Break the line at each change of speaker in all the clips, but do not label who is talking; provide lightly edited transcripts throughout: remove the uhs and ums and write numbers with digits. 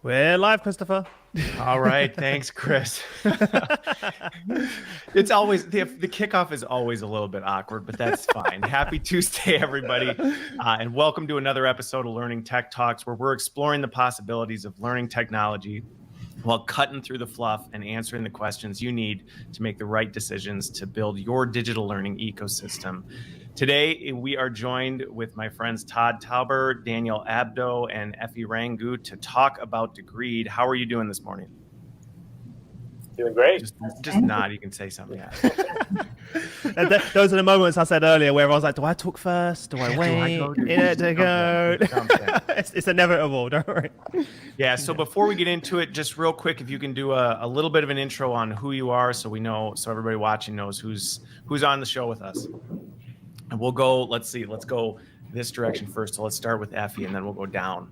We're live, Christopher.
All right, thanks, Chris. It's always the kickoff is always a little bit awkward, but that's fine. Happy Tuesday, everybody, and welcome to another episode of Learning Tech Talks, where we're exploring the possibilities of learning technology while cutting through the fluff and answering the questions you need to make the right decisions to build your digital learning ecosystem. Today, we are joined with my friends Todd Tauber, Daniel Abdo, and Effie Rangu to talk about Degreed. How are you doing this morning?
Doing great.
Just nod. You can say something.
And those are the moments I said earlier where I was like, do I talk first? Do I wait? It's inevitable, don't worry.
Yeah, so before we get into it, just real quick, if you can do a little bit of an intro on who you are so we know, so everybody watching knows who's on the show with us. And we'll go, let's go this direction first. So let's start with Effie and then we'll go down.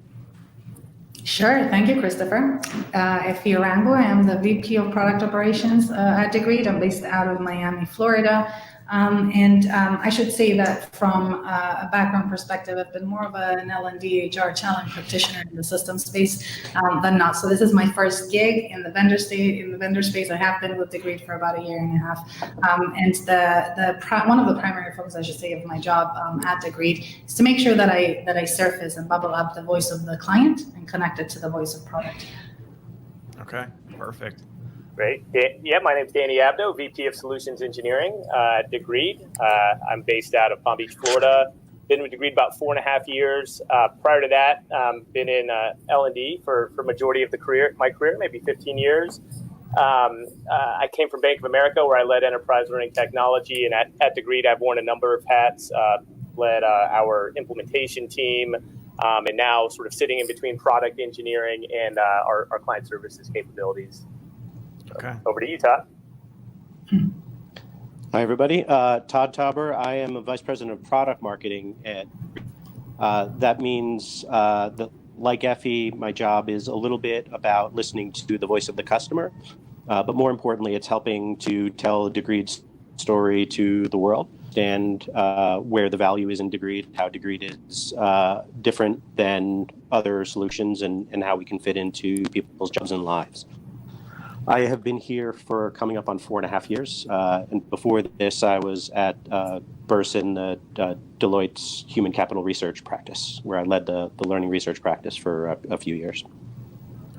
Sure. Thank you, Christopher. Effie Rangu. I am the VP of Product Operations at Degreed. I'm based out of Miami, Florida. I should say that from a background perspective, I've been more of an L&D HR talent practitioner in the system space than not. So this is my first gig in the vendor space. I have been with Degreed for about a year and a half. One of the primary focus, I should say, of my job at Degreed is to make sure that I surface and bubble up the voice of the client and connect it to the voice of product.
Okay, perfect.
Great. Yeah, my name's Danny Abdo, VP of Solutions Engineering at Degreed. I'm based out of Palm Beach, Florida. Been with Degreed about 4.5 years. Prior to that, been in L&D for majority of my career, maybe 15 years. I came from Bank of America, where I led enterprise learning technology, and at Degreed, I've worn a number of hats. Led our implementation team, and now sort of sitting in between product engineering and our client services capabilities.
Okay.
Over to you, Todd.
Hi, everybody. Todd Tauber. I am a Vice President of Product Marketing at that means that, like Effie, my job is a little bit about listening to the voice of the customer, but more importantly, it's helping to tell Degreed's story to the world and where the value is in Degreed, how Degreed is different than other solutions, and how we can fit into people's jobs and lives. I have been here for coming up on 4.5 years, and before this, I was at Bersin, Deloitte's human capital research practice, where I led the learning research practice for a few years.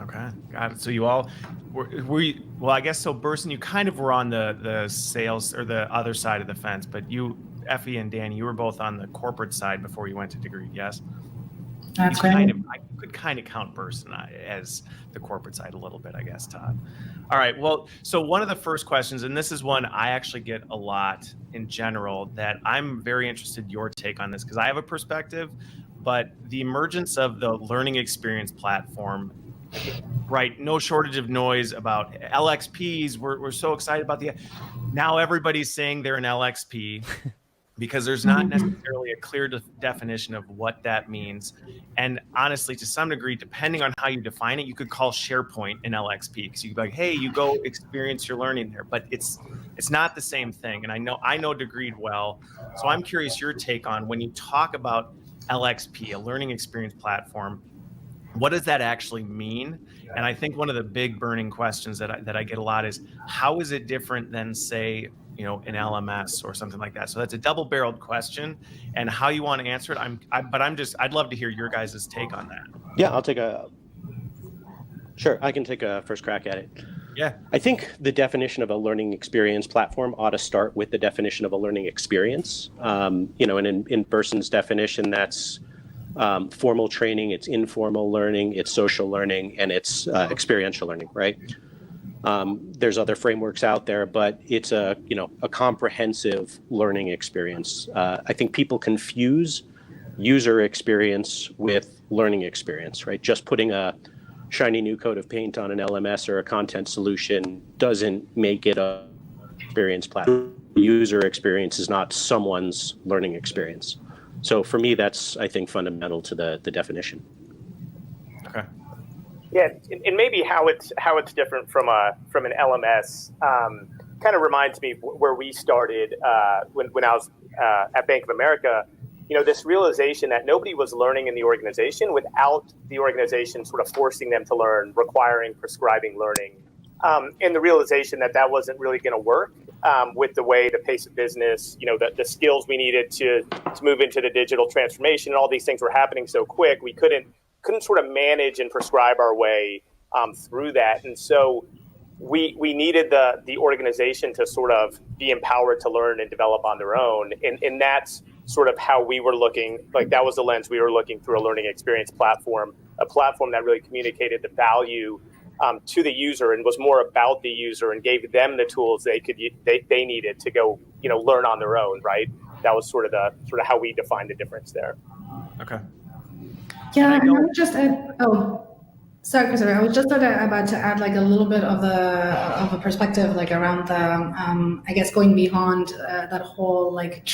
Okay, got it. So you all well, I guess so. Bersin, you kind of were on the sales or the other side of the fence, but you, Effie and Danny, you were both on the corporate side before you went to Degreed, yes?
That's right.
I could kind of count Bersin as the corporate side a little bit, I guess, Todd. All right, well, so one of the first questions, and this is one I actually get a lot in general, that I'm very interested in your take on this, because I have a perspective, but the emergence of the learning experience platform, right, no shortage of noise about LXPs. We're so excited about now everybody's saying they're an LXP. Because there's not necessarily a clear definition of what that means. And honestly, to some degree, depending on how you define it, you could call SharePoint an LXP, because you could be like, hey, you go experience your learning there. But it's not the same thing. And I know Degreed well. So I'm curious your take on when you talk about LXP, a learning experience platform, what does that actually mean? And I think one of the big burning questions that I get a lot is, how is it different than, say, an LMS or something like that? So that's a double-barreled question, and how you want to answer it. I'd love to hear your guys' take on that.
Yeah, I can take a first crack at it.
Yeah.
I think the definition of a learning experience platform ought to start with the definition of a learning experience. And in Bersin's definition, that's formal training, it's informal learning, it's social learning, and it's experiential learning, right? There's other frameworks out there, but it's a comprehensive learning experience. I think people confuse user experience with learning experience, right? Just putting a shiny new coat of paint on an LMS or a content solution doesn't make it a experience platform. User experience is not someone's learning experience. So for me, that's, I think, fundamental to the definition.
Okay.
Yeah, and maybe how it's different from an LMS kind of reminds me of where we started when I was at Bank of America. this realization that nobody was learning in the organization without the organization sort of forcing them to learn, requiring, prescribing learning, and the realization that that wasn't really going to work with the way the pace of business, the skills we needed to move into the digital transformation, and all these things were happening so quick, we couldn't sort of manage and prescribe our way through that. And so we needed the organization to sort of be empowered to learn and develop on their own. And that's sort of how we were looking, like that was the lens we were looking through a learning experience platform, a platform that really communicated the value to the user and was more about the user and gave them the tools they needed to go, learn on their own, right? That was sort of how we defined the difference there.
Okay.
Yeah, and I would just add, sorry, Christopher. I was just about to add like a little bit of a perspective, like around the, I guess going beyond that whole like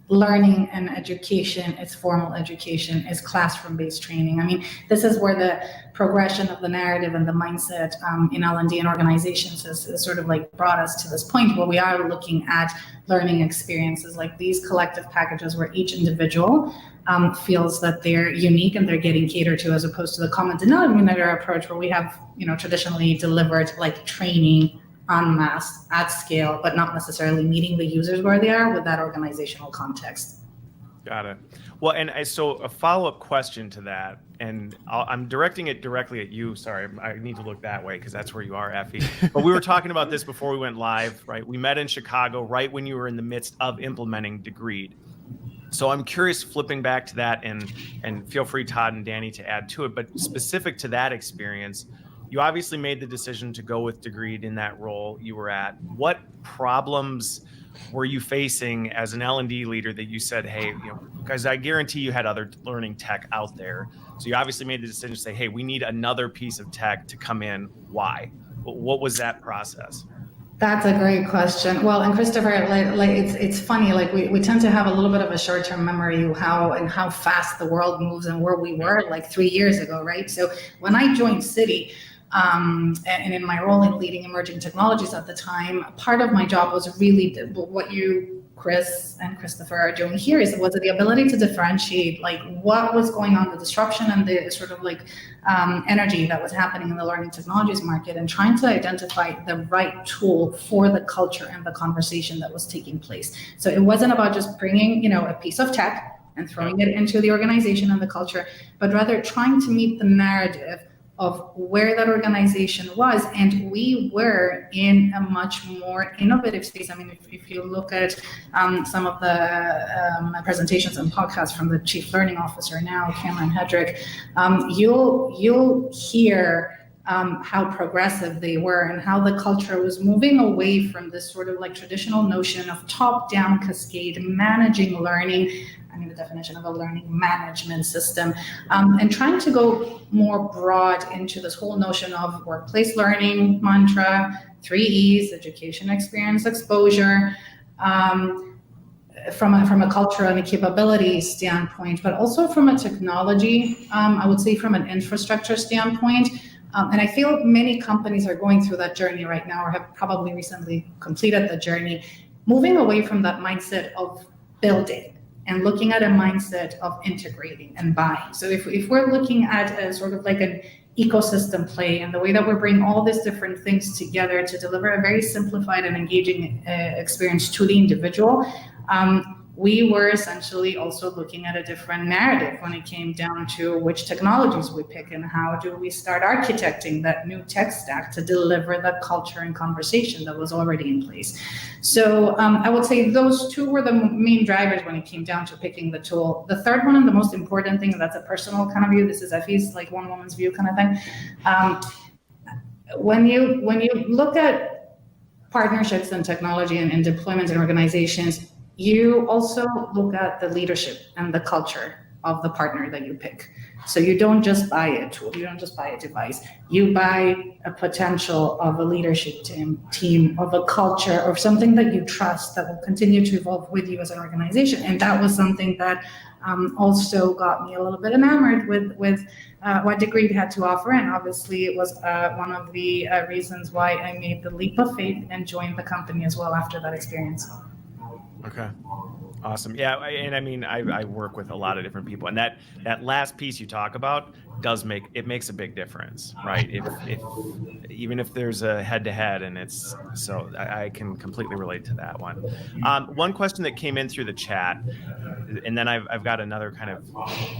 learning and education, it's formal education, it's classroom-based training. I mean, this is where the progression of the narrative and the mindset in L&D and organizations has sort of like brought us to this point where we are looking at learning experiences like these collective packages where each individual feels that they're unique and they're getting catered to, as opposed to the common denominator approach where we have, traditionally delivered like training en masse at scale, but not necessarily meeting the users where they are with that organizational context.
Got it. Well, and so a follow-up question to that, and I'm directing it directly at you. Sorry, I need to look that way because that's where you are, Effie. But we were talking about this before we went live, right? We met in Chicago right when you were in the midst of implementing Degreed. So I'm curious, flipping back to that, and feel free, Todd and Danny, to add to it, but specific to that experience, you obviously made the decision to go with Degreed in that role you were at. What problems were you facing as an L&D leader that you said, hey, because I guarantee you had other learning tech out there. So you obviously made the decision to say, hey, we need another piece of tech to come in. Why? What was that process?
That's a great question. Well, and Christopher, like it's funny, like we tend to have a little bit of a short-term memory how fast the world moves and where we were like 3 years ago, right? So when I joined Citi, and in my role in leading emerging technologies at the time, part of my job was really what you, Chris and Christopher, are doing here was the ability to differentiate like what was going on, the disruption and the sort of like energy that was happening in the learning technologies market, and trying to identify the right tool for the culture and the conversation that was taking place. So it wasn't about just bringing, a piece of tech and throwing it into the organization and the culture, but rather trying to meet the narrative of where that organization was. And we were in a much more innovative space. I mean, if you look at some of the presentations and podcasts from the Chief Learning Officer now, Cameron Hedrick, you'll hear how progressive they were and how the culture was moving away from this sort of like traditional notion of top-down cascade managing learning. I mean, the definition of a learning management system, and trying to go more broad into this whole notion of workplace learning mantra, 3 E's, education, experience, exposure, from a culture and a capability standpoint, but also from a technology, I would say from an infrastructure standpoint. And I feel many companies are going through that journey right now, or have probably recently completed the journey, moving away from that mindset of building and looking at a mindset of integrating and buying. So if we're looking at a sort of like an ecosystem play and the way that we're bringing all these different things together to deliver a very simplified and engaging experience to the individual, we were essentially also looking at a different narrative when it came down to which technologies we pick and how do we start architecting that new tech stack to deliver the culture and conversation that was already in place. So I would say those two were the main drivers when it came down to picking the tool. The third one, and the most important thing, and that's a personal kind of view, this is Effie's like one woman's view kind of thing. When you look at partnerships and technology and deployments in organizations, you also look at the leadership and the culture of the partner that you pick. So you don't just buy a tool, you don't just buy a device, you buy a potential of a leadership team, of a culture, or something that you trust that will continue to evolve with you as an organization. And that was something that also got me a little bit enamored with what Degreed had to offer. And obviously it was one of the reasons why I made the leap of faith and joined the company as well after that experience.
Okay. Awesome. Yeah, and I mean, I work with a lot of different people, and that last piece you talk about makes a big difference, right? If even if there's a head-to-head, and it's so I can completely relate to that one. One question that came in through the chat, and then I've got another kind of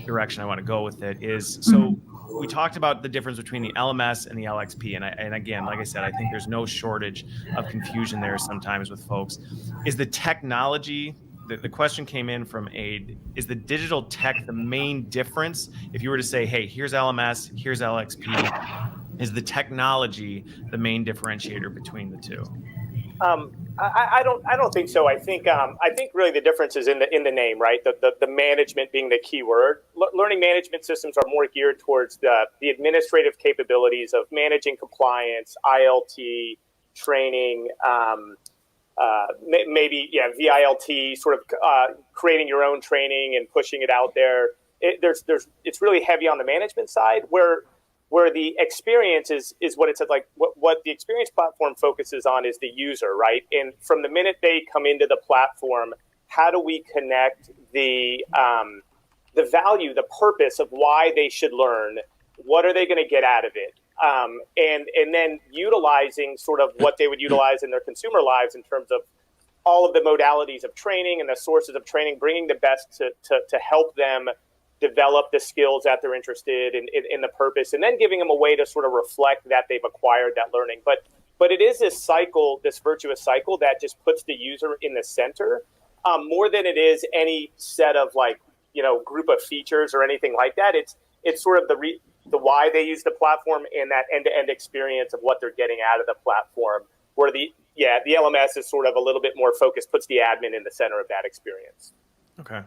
direction I want to go with it is so. We talked about the difference between the LMS and the LXP, and again, like I said, I think there's no shortage of confusion there sometimes with folks. Is the technology? The question came in from Aid. Is the digital tech the main difference? If you were to say, hey, here's LMS, here's LXP, is the technology the main differentiator between the two?
I don't think so. I think really the difference is in the name, right? The management being the key word. Learning management systems are more geared towards the administrative capabilities of managing compliance, ILT, training, maybe VILT, sort of creating your own training and pushing it out there. It's really heavy on the management side where the experience is what it's like. What the experience platform focuses on is the user, right? And from the minute they come into the platform, how do we connect the value, the purpose of why they should learn? What are they going to get out of it? And then utilizing sort of what they would utilize in their consumer lives in terms of all of the modalities of training and the sources of training, bringing the best to help them develop the skills that they're interested in the purpose, and then giving them a way to sort of reflect that they've acquired that learning. But it is this cycle, this virtuous cycle that just puts the user in the center more than it is any set of group of features or anything like that. It's sort of the why they use the platform and that end-to-end experience of what they're getting out of the platform, where the LMS is sort of a little bit more focused, puts the admin in the center of that experience.
Okay.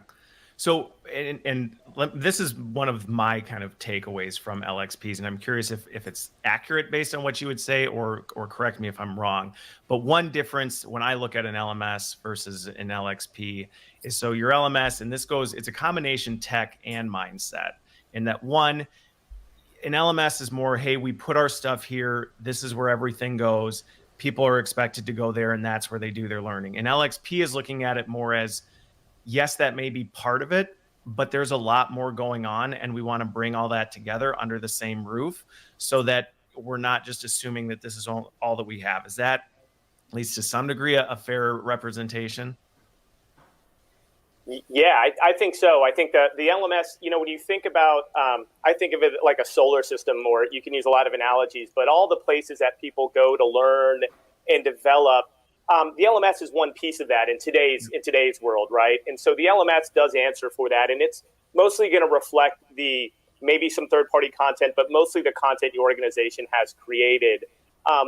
So, and this is one of my kind of takeaways from LXPs, and I'm curious if it's accurate based on what you would say, or correct me if I'm wrong. But one difference when I look at an LMS versus an LXP is, so your LMS, and it's a combination tech and mindset, in that one, an LMS is more, hey, we put our stuff here, this is where everything goes. People are expected to go there, and that's where they do their learning. And LXP is looking at it more as, yes, that may be part of it, but there's a lot more going on, and we want to bring all that together under the same roof so that we're not just assuming that this is all that we have. Is that, at least to some degree, a fair representation?
Yeah, I think so. I think that the LMS, when you think about, I think of it like a solar system, or you can use a lot of analogies, but all the places that people go to learn and develop, the LMS is one piece of that in today's world, right? And so the LMS does answer for that, and it's mostly going to reflect maybe some third-party content, but mostly the content your organization has created,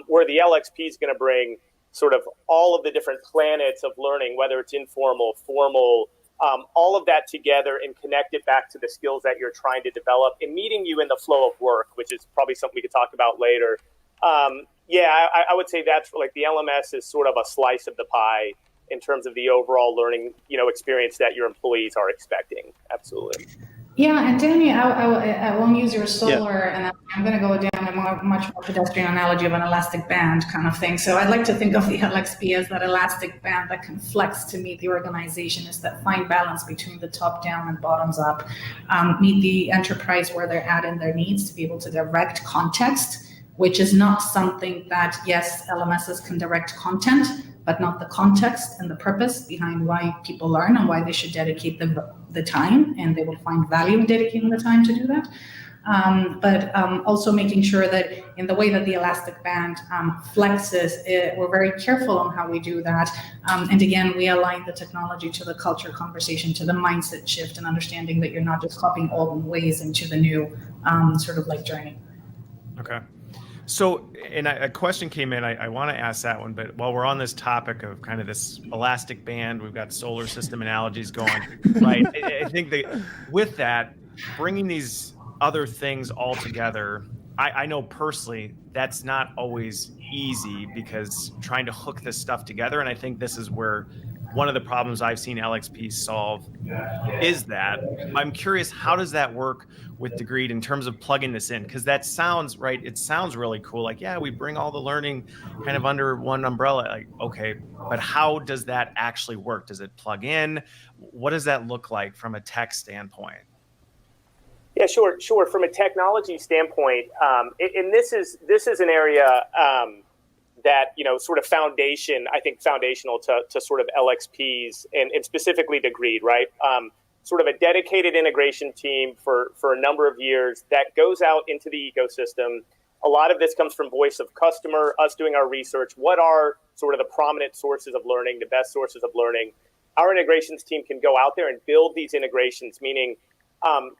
where the LXP is going to bring sort of all of the different planets of learning, whether it's informal, formal, all of that together, and connect it back to the skills that you're trying to develop and meeting you in the flow of work, which is probably something we could talk about later. I would say that's like the LMS is sort of a slice of the pie in terms of the overall learning, experience that your employees are expecting. Absolutely.
Yeah, and Danny, I won't use your solar, and I'm going to go down a much more pedestrian analogy of an elastic band kind of thing. So I'd like to think of the LXP as that elastic band that can flex to meet the organization, is that fine balance between the top down and bottoms up, meet the enterprise where they're at in their needs to be able to direct context, which is not something that, yes, LMSs can direct content, but not the context and the purpose behind why people learn and why they should dedicate the time, and they will find value in dedicating the time to do that. But also making sure that in the way that the elastic band flexes, we're very careful on how we do that. And again, we align the technology to the culture conversation, to the mindset shift, and understanding that you're not just copying old ways into the new sort of like journey.
Okay. So, and a question came in, I want to ask that one, but while we're on this topic of kind of this elastic band, we've got solar system analogies going, right? I think that with that, bringing these other things all together, I know personally that's not always easy, because trying to hook this stuff together, and I think this is where one of the problems I've seen LXP solve is that. I'm curious, how does that work with Degreed in terms of plugging this in? Because that sounds right. It sounds really cool. Like, yeah, we bring all the learning kind of under one umbrella. Like, okay, but how does that actually work? Does it plug in? What does that look like from a tech standpoint?
Yeah, sure. From a technology standpoint, and this is an area that, sort of foundational to sort of LXPs and specifically Degreed, right? Sort of a dedicated integration team for a number of years that goes out into the ecosystem. A lot of this comes from voice of customer, us doing our research. What are sort of the prominent sources of learning, the best sources of learning? Our integrations team can go out there and build these integrations, meaning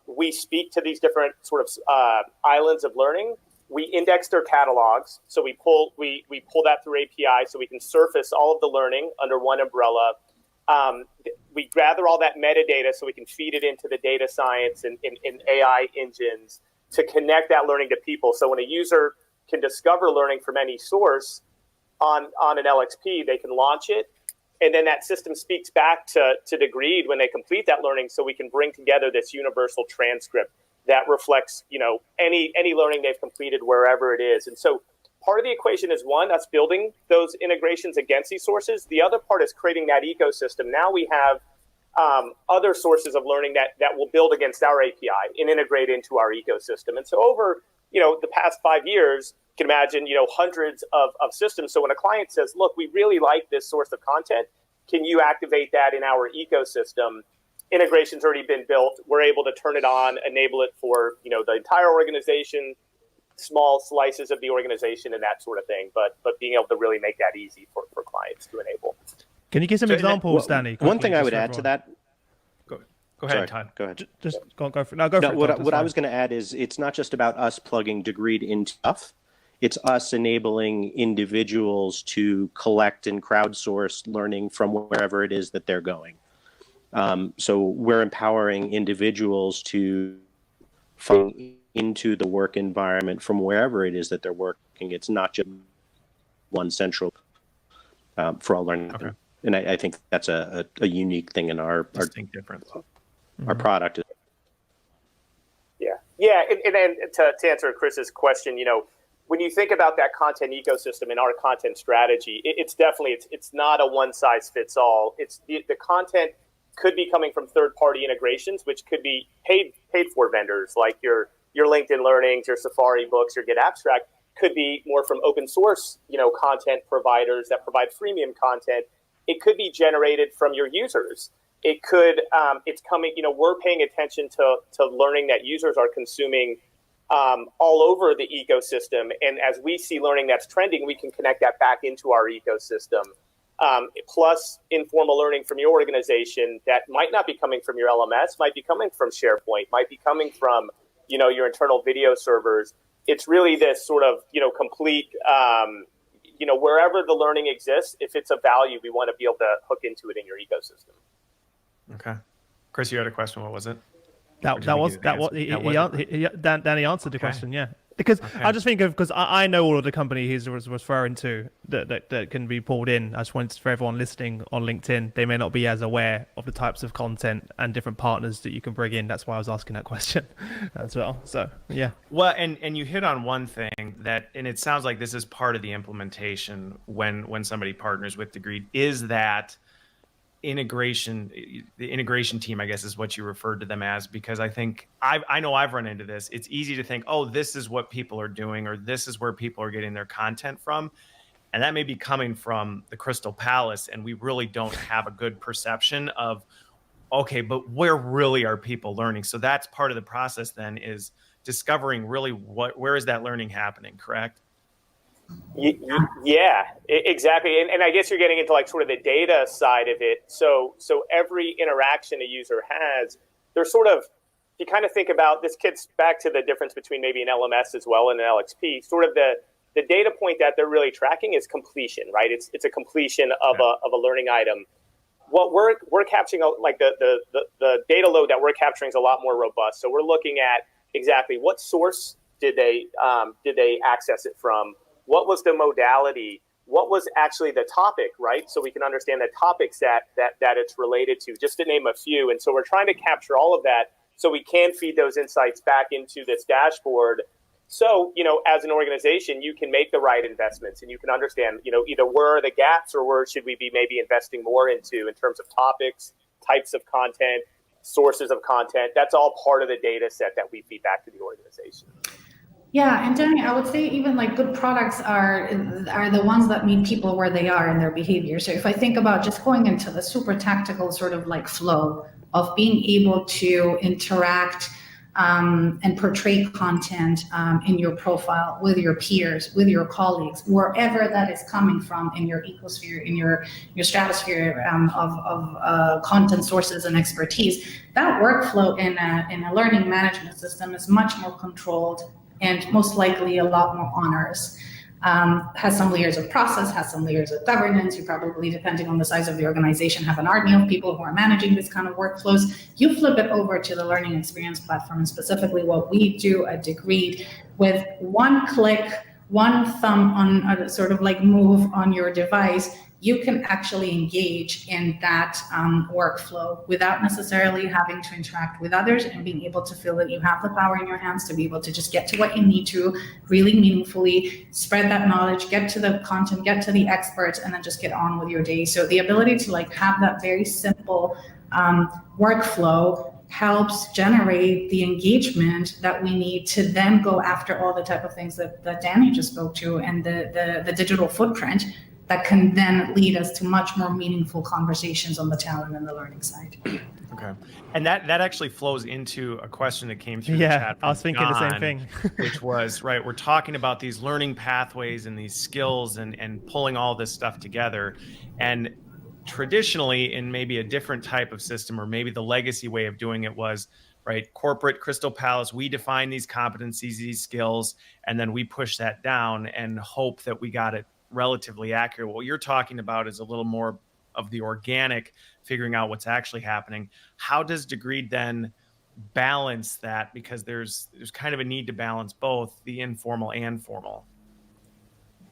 we speak to these different sort of islands of learning. We index their catalogs, so we pull that through API, so we can surface all of the learning under one umbrella. We gather all that metadata, so we can feed it into the data science and AI engines to connect that learning to people. So when a user can discover learning from any source on an LXP, they can launch it. And then that system speaks back to Degreed when they complete that learning, so we can bring together this universal transcript that reflects, any learning they've completed wherever it is. And so part of the equation is, one, us building those integrations against these sources. The other part is creating that ecosystem. Now we have other sources of learning that will build against our API and integrate into our ecosystem. And so over, the past 5 years, you can imagine, hundreds of systems. So when a client says, look, we really like this source of content, can you activate that in our ecosystem? Integration's already been built. We're able to turn it on, enable it for, the entire organization, small slices of the organization and that sort of thing. But being able to really make that easy for clients to enable.
Can you give some examples, Danny?
One thing I would add to that.
Go ahead, Todd.
Go ahead.
Just go for it. No, go for it.
What I was going to add is, it's not just about us plugging Degreed into stuff. It's us enabling individuals to collect and crowdsource learning from wherever it is that they're going. So we're empowering individuals to find into the work environment from wherever it is that they're working. It's not just one central for all learning. Okay. And I think that's a unique thing in our
distinct difference.
Our product.
Yeah, and then to answer Chris's question, when you think about that content ecosystem in our content strategy, it's definitely it's not a one size fits all. It's the content could be coming from third-party integrations, which could be paid for vendors like your LinkedIn Learnings, your Safari books, your Get Abstract. Could be more from open source, content providers that provide freemium content. It could be generated from your users. It could, it's coming, we're paying attention to learning that users are consuming all over the ecosystem. And as we see learning that's trending, we can connect that back into our ecosystem. Plus informal learning from your organization that might not be coming from your LMS, might be coming from SharePoint, might be coming from, your internal video servers. It's really this sort of, complete, wherever the learning exists, if it's of value, we want to be able to hook into it in your ecosystem.
Okay. Chris, you had a question. What was it?
Danny answered the question. Yeah. Because I just think of, because I know all of the company he was referring to that can be pulled in. I just wanted for everyone listening on LinkedIn, they may not be as aware of the types of content and different partners that you can bring in. That's why I was asking that question as well. So, yeah.
Well, and you hit on one thing and it sounds like this is part of the implementation when somebody partners with Degreed, is that integration. The integration team, I guess, is what you referred to them as, because I think I know I've run into this. It's easy to think, oh, this is what people are doing, or this is where people are getting their content from, and that may be coming from the Crystal Palace, and we really don't have a good perception of, okay, but where really are people learning? So that's part of the process then, is discovering really where is that learning happening, correct?
Yeah, exactly. And I guess you're getting into like sort of the data side of it. So every interaction a user has, they're sort of, you kind of think about, this gets back to the difference between maybe an LMS as well and an LXP. Sort of the data point that they're really tracking is completion, right? It's a completion of a learning item. What we're capturing, like the data load that we're capturing is a lot more robust. So we're looking at exactly what source did they access it from? What was the modality? what was actually the topic, right? So we can understand the topics that it's related to, just to name a few. And so we're trying to capture all of that so we can feed those insights back into this dashboard. So, as an organization, you can make the right investments and you can understand, either where are the gaps or where should we be maybe investing more into in terms of topics, types of content, sources of content. That's all part of the data set that we feed back to the organization.
Yeah, and Danny, I would say even like good products are the ones that meet people where they are in their behavior. So if I think about just going into the super tactical sort of like flow of being able to interact and portray content in your profile with your peers, with your colleagues, wherever that is coming from in your ecosphere, in your stratosphere of content sources and expertise, that workflow in a learning management system is much more controlled and most likely a lot more onerous. Has some layers of process, has some layers of governance. You probably, depending on the size of the organization, have an army of people who are managing this kind of workflows. You flip it over to the learning experience platform, and specifically what we do at Degreed, with one click, one thumb on a sort of like move on your device, you can actually engage in that workflow without necessarily having to interact with others, and being able to feel that you have the power in your hands to be able to just get to what you need to really meaningfully spread that knowledge, get to the content, get to the experts, and then just get on with your day. So the ability to like have that very simple workflow helps generate the engagement that we need to then go after all the type of things that Danny just spoke to, and the digital footprint that can then lead us to much more meaningful conversations on the talent and the learning side.
Okay. And that actually flows into a question that came through the chat.
I was thinking
John,
the same thing.
which was, right, we're talking about these learning pathways and these skills and pulling all this stuff together. And traditionally, in maybe a different type of system, or maybe the legacy way of doing it was, right, corporate Crystal Palace, we define these competencies, these skills, and then we push that down and hope that we got it relatively accurate. What you're talking about is a little more of the organic, figuring out what's actually happening. How does Degreed then balance that? Because there's kind of a need to balance both the informal and formal.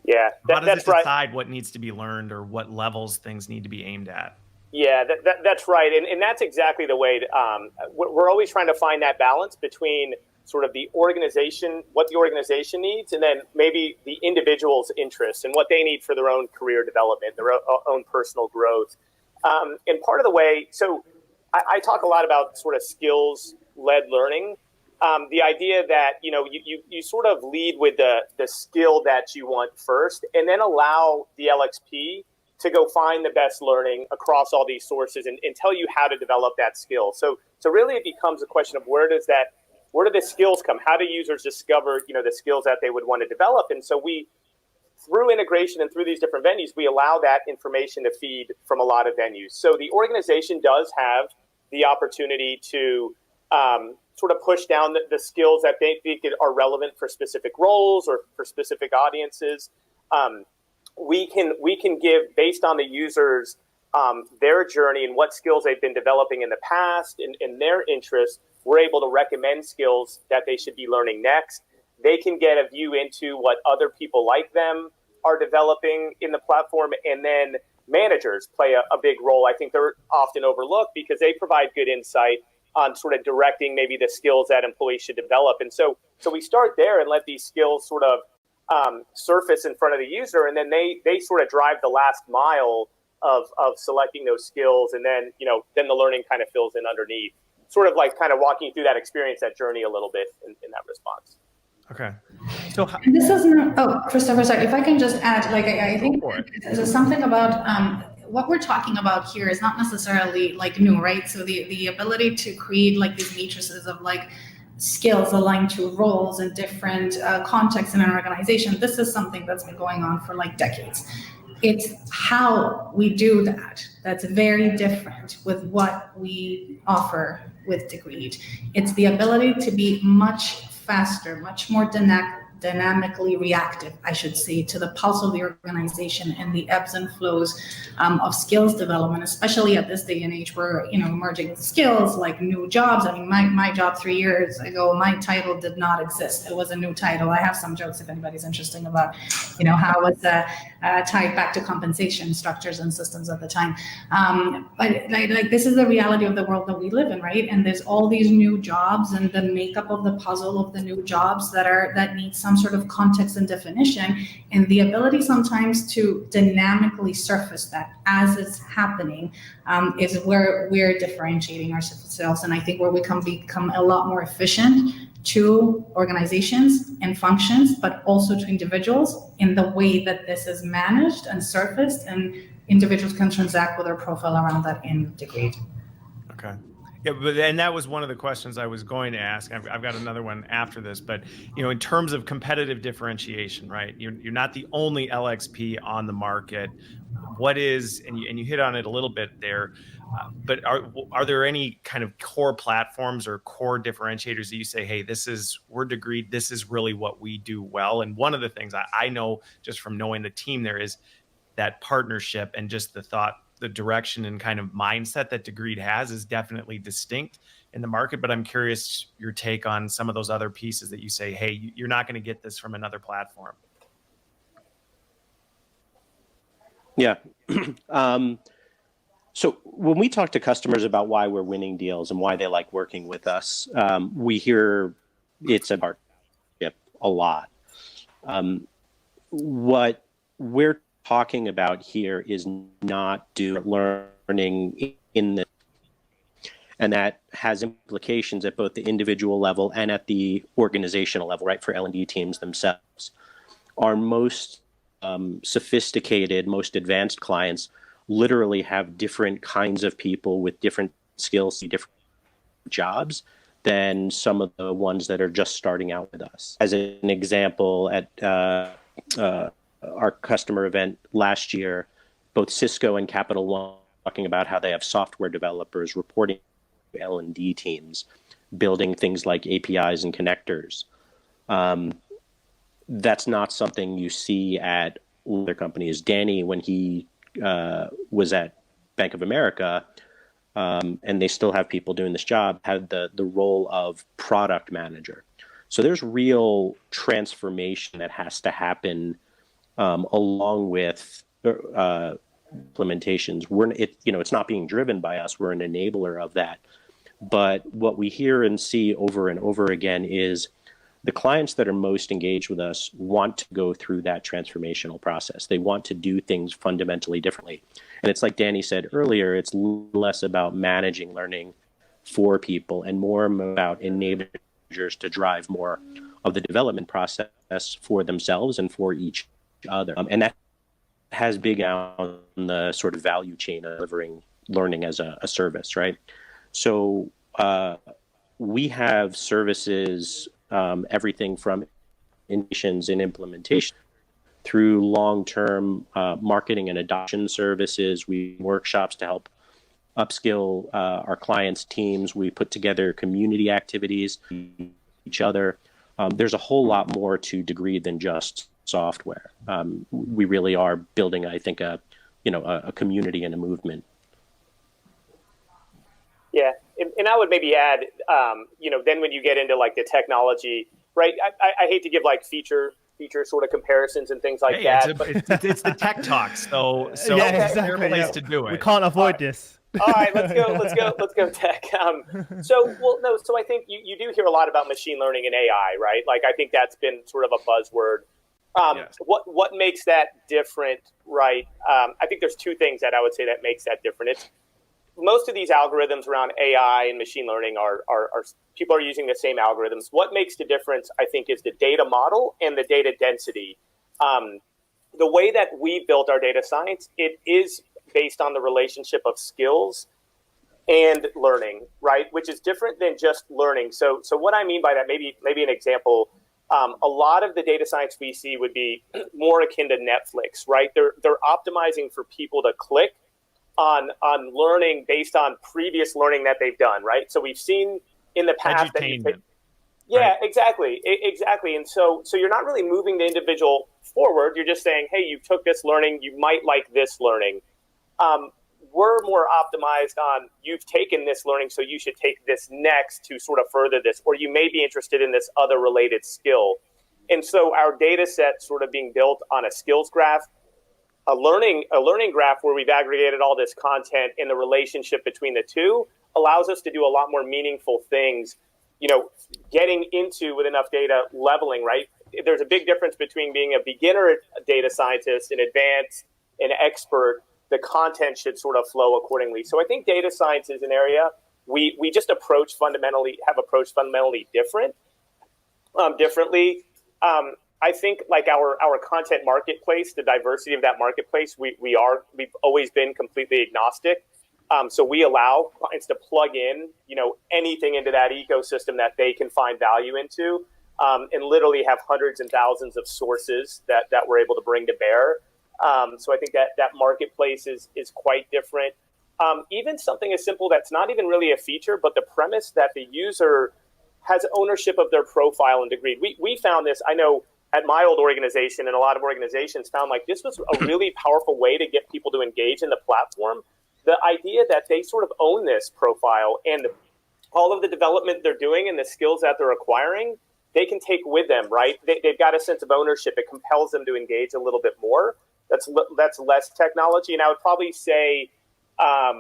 Yeah,
how does
that's
it
right.
decide what needs to be learned or what levels things need to be aimed at?
Yeah, that's right. And that's exactly the way we're always trying to find that balance between sort of the organization, what the organization needs, and then maybe the individual's interests and what they need for their own career development, their own personal growth. And part of the way, so I talk a lot about sort of skills-led learning. The idea that, you sort of lead with the skill that you want first, and then allow the LXP to go find the best learning across all these sources and tell you how to develop that skill. So really it becomes a question of where do the skills come? How do users discover, the skills that they would want to develop? And so we, through integration and through these different venues, we allow that information to feed from a lot of venues. So the organization does have the opportunity to sort of push down the skills that they think are relevant for specific roles or for specific audiences. We can give, based on the users, their journey and what skills they've been developing in the past and their interests. We're able to recommend skills that they should be learning next. They can get a view into what other people like them are developing in the platform. And then managers play a big role. I think they're often overlooked because they provide good insight on sort of directing maybe the skills that employees should develop. And so we start there and let these skills sort of surface in front of the user. And then they sort of drive the last mile of selecting those skills. And then, then the learning kind of fills in underneath. Sort of like kind of walking through that experience, that journey a little bit in that response.
Okay. So
this is not, Christopher, sorry, if I can just add, like, I think there's something about what we're talking about here is not necessarily like new, right? So the ability to create like these matrices of like skills aligned to roles in different contexts in an organization, this is something that's been going on for like decades. It's how we do that that's very different with what we offer with Degreed. It's the ability to be much faster, much more dynamically reactive, I should say, to the pulse of the organization and the ebbs and flows of skills development, especially at this day and age where, emerging skills like new jobs. I mean, my job 3 years ago, my title did not exist. It was a new title. I have some jokes if anybody's interested about, how it was tied back to compensation structures and systems at the time. But like this is the reality of the world that we live in, right? And there's all these new jobs, and the makeup of the puzzle of the new jobs that need some sort of context and definition, and the ability sometimes to dynamically surface that as it's happening is where we're differentiating ourselves, and I think where we can become a lot more efficient to organizations and functions, but also to individuals in the way that this is managed and surfaced, and individuals can transact with their profile around that in Degreed.
Okay. Yeah, and that was one of the questions I was going to ask. I've got another one after this, but in terms of competitive differentiation, right? You're not the only LXP on the market. What is, and you hit on it a little bit there, but are there any kind of core platforms or core differentiators that you say, hey, we're Degreed, this is really what we do well? And one of the things I know just from knowing the team there is that partnership and just the direction and kind of mindset that Degreed has is definitely distinct in the market. But I'm curious your take on some of those other pieces that you say, hey, you're not going to get this from another platform.
Yeah. So when we talk to customers about why we're winning deals and why they like working with us, we hear it's a partnership a lot. What we're talking about here is not learning in the, and that has implications at both the individual level and at the organizational level, right? For L&D teams themselves. Our most sophisticated, most advanced clients literally have different kinds of people with different skills, different jobs than some of the ones that are just starting out with us. As an example, at our customer event last year, both Cisco and Capital One talking about how they have software developers reporting to L&D teams, building things like APIs and connectors. That's not something you see at other companies. Danny, when he was at Bank of America, and they still have people doing this job, had the role of product manager. So there's real transformation that has to happen along with implementations. It's not being driven by us. We're an enabler of that. But what we hear and see over and over again is the clients that are most engaged with us want to go through that transformational process. They want to do things fundamentally differently. And it's like Danny said earlier, it's less about managing learning for people and more about enabling managers to drive more of the development process for themselves and for each other. And that has big on the sort of value chain of delivering learning as a service, right? So we have services, everything from innovations and implementation through long-term marketing and adoption services. We workshops to help upskill our clients' teams. We put together community activities, each other. There's a whole lot more to Degreed than just software. We really are building, I think, a community and a movement.
Yeah, and I would maybe add, then when you get into like the technology, right? I hate to give like feature sort of comparisons and things like that.
It's the tech talk, so
yeah,
it's
exactly,
their place to do it.
We can't avoid this.
All right, let's go tech. So I think you do hear a lot about machine learning and AI, right? Like I think that's been sort of a buzzword. Yes. What makes that different, right? I think there's two things that I would say that makes that different. It's most of these algorithms around AI and machine learning are people are using the same algorithms. What makes the difference, I think, is the data model and the data density. The way that we built our data science, it is based on the relationship of skills and learning, right? Which is different than just learning. So what I mean by that, maybe an example, a lot of the data science we see would be more akin to Netflix, right? They're optimizing for people to click on learning based on previous learning that they've done, right? So we've seen in the past that Yeah,
right?
exactly. Exactly. And so you're not really moving the individual forward. You're just saying, hey, you took this learning. You might like this learning. We're more optimized on you've taken this learning, so you should take this next to sort of further this, or you may be interested in this other related skill. And so our data set sort of being built on a skills graph, a learning graph where we've aggregated all this content and the relationship between the two allows us to do a lot more meaningful things, getting into with enough data leveling, right? There's a big difference between being a beginner data scientist, an advanced, an expert. The content should sort of flow accordingly. So I think data science is an area we just have approached fundamentally differently. I think like our content marketplace, the diversity of that marketplace, we've always been completely agnostic. So we allow clients to plug in, anything into that ecosystem that they can find value into, and literally have hundreds and thousands of sources that we're able to bring to bear. So I think that marketplace is quite different. Even something as simple that's not even really a feature, but the premise that the user has ownership of their profile and degree. We found this, I know, at my old organization, and a lot of organizations found like this was a really powerful way to get people to engage in the platform. The idea that they sort of own this profile and all of the development they're doing and the skills that they're acquiring, they can take with them, right? They've got a sense of ownership. It compels them to engage a little bit more. That's less technology. And I would probably say, I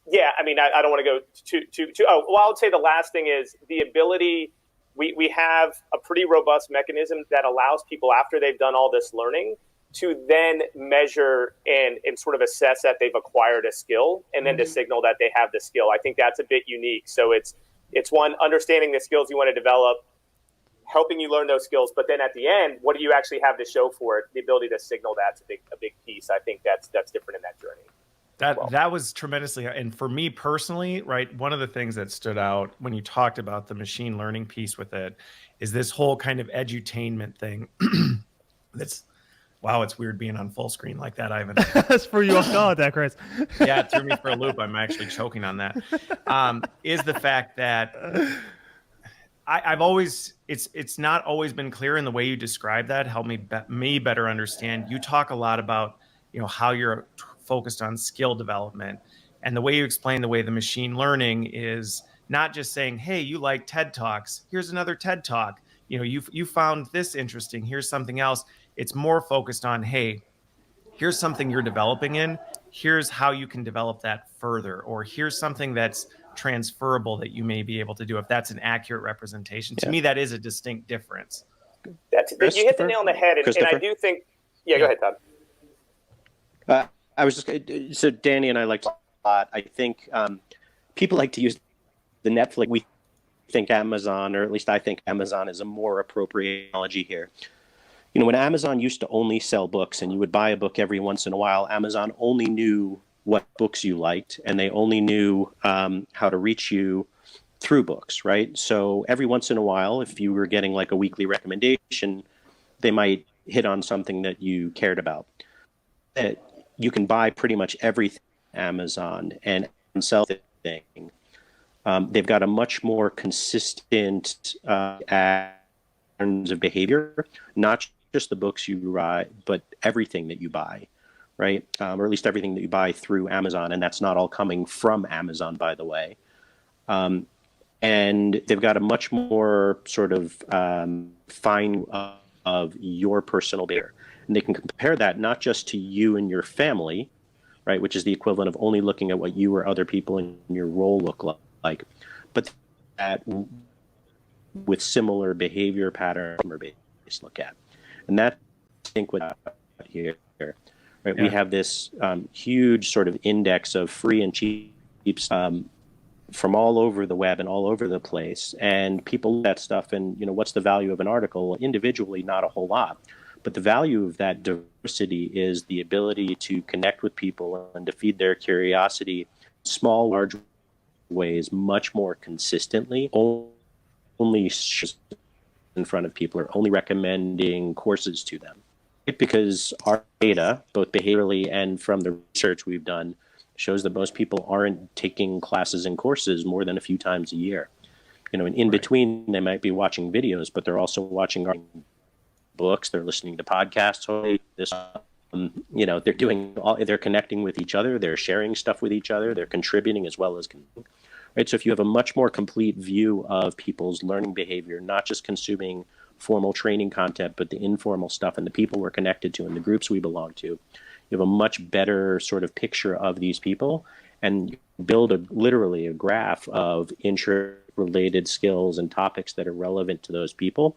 don't want to go too. I would say the last thing is the ability. We have a pretty robust mechanism that allows people after they've done all this learning to then measure and sort of assess that they've acquired a skill and then to signal that they have the skill. I think that's a bit unique. So it's one, understanding the skills you want to develop, helping you learn those skills, but then at the end, what do you actually have to show for it? The ability to signal that's a big piece. I think that's different in that journey.
That was tremendously, and for me personally, right, one of the things that stood out when you talked about the machine learning piece with it is this whole kind of edutainment thing. Wow, it's weird being on full screen like that, Ivan.
That's for you off guard there, Chris.
Yeah, it threw me for a loop. I'm actually choking on that. Is the fact that I've always, it's not always been clear in the way you describe that. Help me better understand. You talk a lot about, how you're focused on skill development, and the way you explain the way the machine learning is not just saying, hey, you like TED Talks, here's another TED Talk. You found this interesting, here's something else. It's more focused on, hey, here's something you're developing in, here's how you can develop that further, or here's something that's transferable that you may be able to do, if that's an accurate representation. To me, that is a distinct difference.
You hit the nail on the head, and I do think, go ahead, Todd.
I was just, so Danny and I liked a lot. I think people like to use the Netflix. We think Amazon, or at least I think Amazon is a more appropriate analogy here. When Amazon used to only sell books and you would buy a book every once in a while, Amazon only knew what books you liked, and they only knew how to reach you through books, right? So every once in a while, if you were getting like a weekly recommendation, they might hit on something that you cared about. You can buy pretty much everything on Amazon and sell thing. They've got a much more consistent patterns of behavior, not just the books you buy, but everything that you buy, right? Or at least everything that you buy through Amazon, and that's not all coming from Amazon, by the way. And they've got a much more sort of fine of your personal behavior. And they can compare that not just to you and your family, right, which is the equivalent of only looking at what you or other people in your role look like, but that with similar behavior patterns or base look at. And that, I think, what here, right? Yeah. We have this huge sort of index of free and cheap from all over the web and all over the place. And people look at that stuff and, what's the value of an article? Individually, not a whole lot. But the value of that diversity is the ability to connect with people and to feed their curiosity in small, large ways, much more consistently. Only in front of people, or only recommending courses to them. Because our data, both behaviorally and from the research we've done, shows that most people aren't taking classes and courses more than a few times a year. You know, and in between, they might be watching videos, but they're also watching books. They're listening to podcasts. You know, they're connecting with each other. They're sharing stuff with each other. They're contributing as well as, right? So if you have a much more complete view of people's learning behavior, not just consuming formal training content, but the informal stuff and the people we're connected to and the groups we belong to, you have a much better sort of picture of these people, and build literally a graph of interrelated skills and topics that are relevant to those people,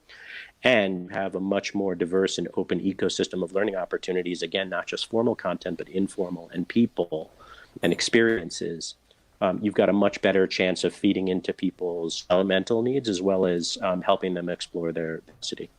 and have a much more diverse and open ecosystem of learning opportunities. Again, not just formal content, but informal and people and experiences. You've got a much better chance of feeding into people's elemental needs as well as helping them explore their city.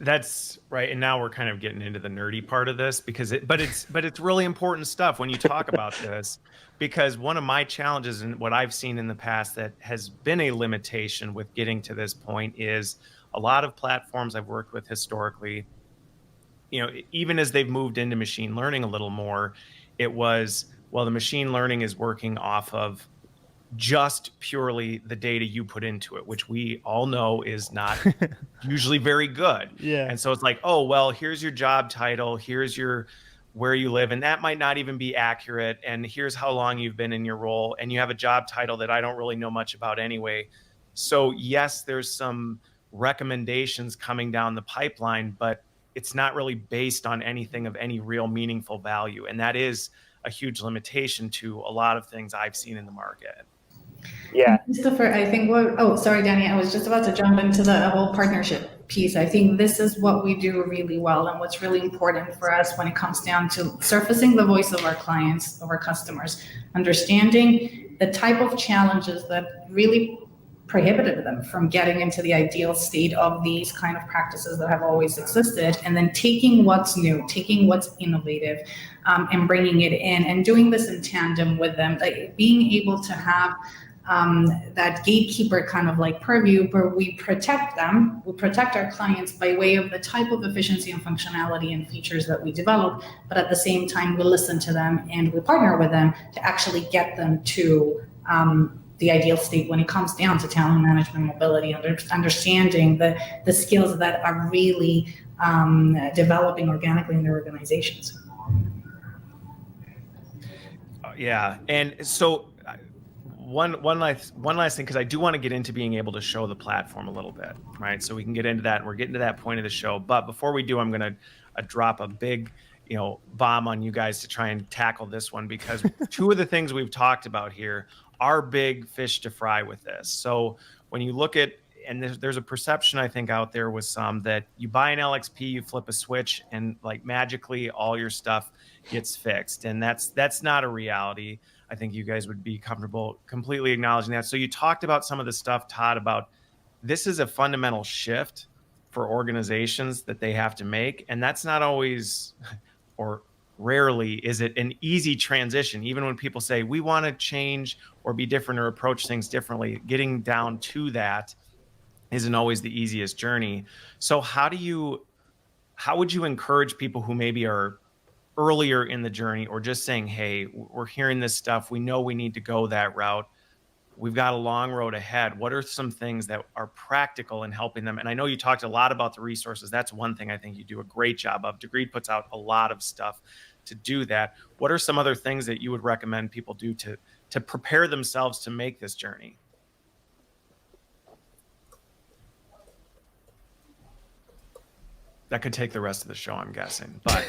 That's right. And now we're kind of getting into the nerdy part of this but it's really important stuff when you talk about this, because one of my challenges and what I've seen in the past that has been a limitation with getting to this point is a lot of platforms I've worked with historically, you know, even as they've moved into machine learning a little more, it was, well, the machine learning is working off of just purely the data you put into it, which we all know is not usually very good.
Yeah.
And so it's like, oh, well, here's your job title, here's your where you live, and that might not even be accurate. And here's how long you've been in your role, and you have a job title that I don't really know much about anyway. So yes, there's some recommendations coming down the pipeline, but it's not really based on anything of any real meaningful value. And that is a huge limitation to a lot of things I've seen in the market.
Yeah.
Christopher, I think sorry, Danny, I was just about to jump into the whole partnership piece. I think this is what we do really well and what's really important for us when it comes down to surfacing the voice of our clients, of our customers, understanding the type of challenges that really prohibited them from getting into the ideal state of these kind of practices that have always existed, and then taking what's new, taking what's innovative, and bringing it in and doing this in tandem with them, like being able to have that gatekeeper kind of like purview where we protect them, we protect our clients by way of the type of efficiency and functionality and features that we develop, but at the same time we listen to them and we partner with them to actually get them to the ideal state when it comes down to talent management, mobility, understanding the skills that are really developing organically in their organizations.
Yeah, and so one last thing, because I do want to get into being able to show the platform a little bit, right? So we can get into that, and we're getting to that point of the show. But before we do, I'm going to drop a big, bomb on you guys to try and tackle this one, because two of the things we've talked about here are big fish to fry with this. So when you look at, and there's a perception I think out there with some that you buy an LXP, you flip a switch, and like magically all your stuff gets fixed, and that's not a reality. I think you guys would be comfortable completely acknowledging that. So you talked about some of the stuff, Todd, about this is a fundamental shift for organizations that they have to make, and that's not always, or rarely is it an easy transition. Even when people say we want to change or be different or approach things differently, getting down to that isn't always the easiest journey. So how would you encourage people who maybe are earlier in the journey, or just saying, hey, we're hearing this stuff, we know we need to go that route, we've got a long road ahead? What are some things that are practical in helping them? And I know you talked a lot about the resources. That's one thing I think you do a great job of. Degreed puts out a lot of stuff to do that. What are some other things that you would recommend people do to prepare themselves to make this journey? That could take the rest of the show, I'm guessing, but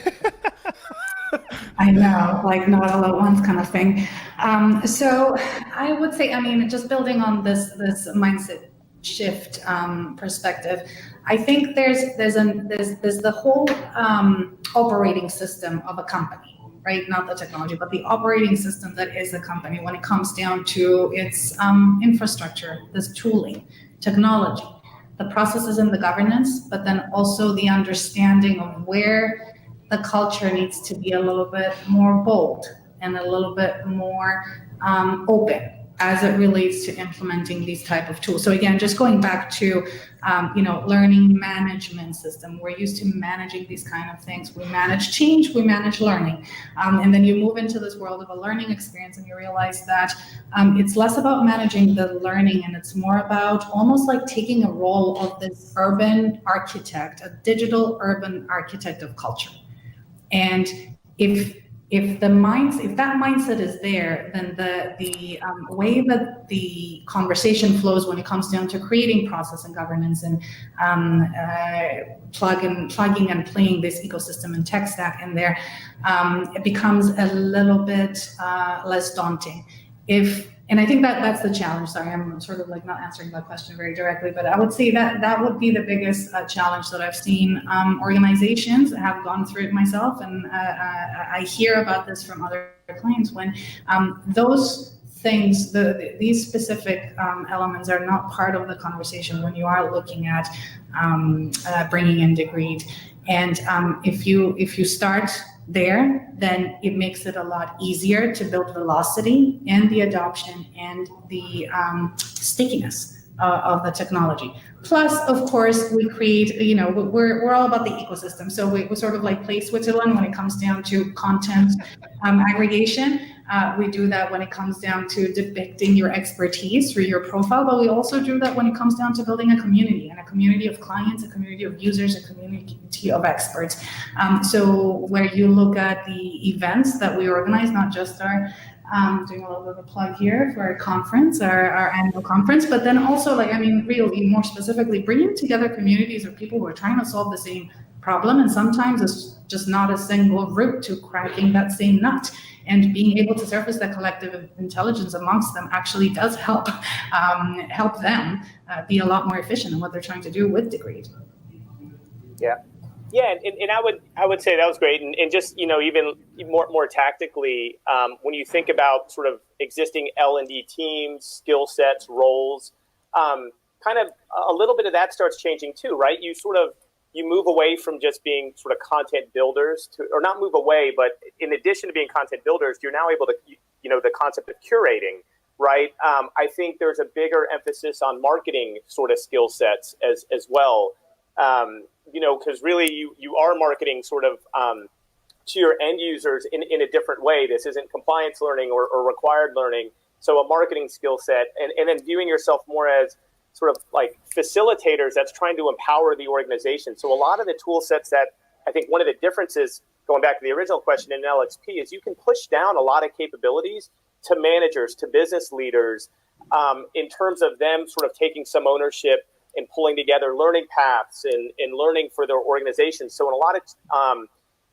I know, like not all at once kind of thing. So I would say, just building on this mindset shift perspective, I think there's the whole operating system of a company, right? Not the technology, but the operating system that is a company when it comes down to its infrastructure, this tooling, technology, the processes and the governance, but then also the understanding of where the culture needs to be a little bit more bold and a little bit more open as it relates to implementing these type of tools. So again, just going back to, learning management system, we're used to managing these kind of things. We manage change, we manage learning. And then you move into this world of a learning experience and you realize that it's less about managing the learning and it's more about almost like taking a role of this urban architect, a digital urban architect of culture. And if that mindset is there, then the way that the conversation flows when it comes down to creating process and governance and plugging and playing this ecosystem and tech stack in there, it becomes a little bit less daunting. And I think that's the challenge. Sorry, I'm sort of like not answering that question very directly, but I would say that would be the biggest challenge that I've seen organizations have gone through it myself, and I hear about this from other clients when those things, these specific elements are not part of the conversation when you are looking at bringing in Degreed. And if you start there, then it makes it a lot easier to build velocity and the adoption and the stickiness of the technology. Plus, of course, we create, we're all about the ecosystem. So we sort of like play Switzerland when it comes down to content aggregation. We do that when it comes down to depicting your expertise through your profile, but we also do that when it comes down to building a community and a community of clients, a community of users, a community of experts. So where you look at the events that we organize, not just our doing a little bit of a plug here for our conference, our annual conference, but then also really more specifically bringing together communities of people who are trying to solve the same problem. And sometimes it's just not a single route to cracking that same nut. And being able to surface that collective intelligence amongst them actually does help them be a lot more efficient in what they're trying to do with Degreed.
Yeah, and I would say that was great, and just even more tactically, when you think about sort of existing L&D teams, skill sets, roles, kind of a little bit of that starts changing too, right? You move away from just being sort of content builders or not move away, but in addition to being content builders, you're now able to, the concept of curating, right? I think there's a bigger emphasis on marketing sort of skill sets as well. Because really you are marketing sort of to your end users in a different way. This isn't compliance learning or required learning. So a marketing skill set and then viewing yourself more as sort of like facilitators that's trying to empower the organization. So a lot of the tool sets that I think one of the differences, going back to the original question in LXP, is you can push down a lot of capabilities to managers, to business leaders, in terms of them sort of taking some ownership and pulling together learning paths and learning for their organization. So in a lot of,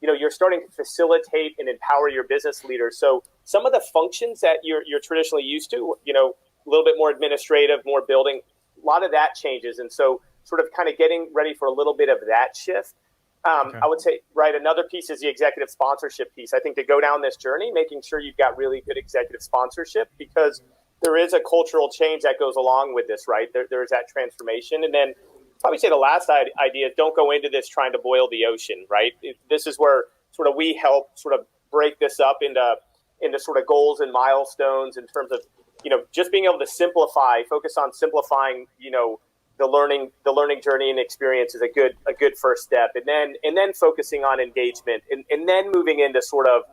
you're starting to facilitate and empower your business leaders. So some of the functions that you're traditionally used to, a little bit more administrative, more building, a lot of that changes. And so sort of kind of getting ready for a little bit of that shift. Okay. I would say, right, another piece is the executive sponsorship piece. I think to go down this journey, making sure you've got really good executive sponsorship, because there is a cultural change that goes along with this, right? There's that transformation. And then probably say the last idea, don't go into this trying to boil the ocean, right? This is where sort of we help sort of break this up into sort of goals and milestones in terms of, just being able to focus on simplifying, the learning journey and experience is a good first step. And then focusing on engagement and then moving into sort of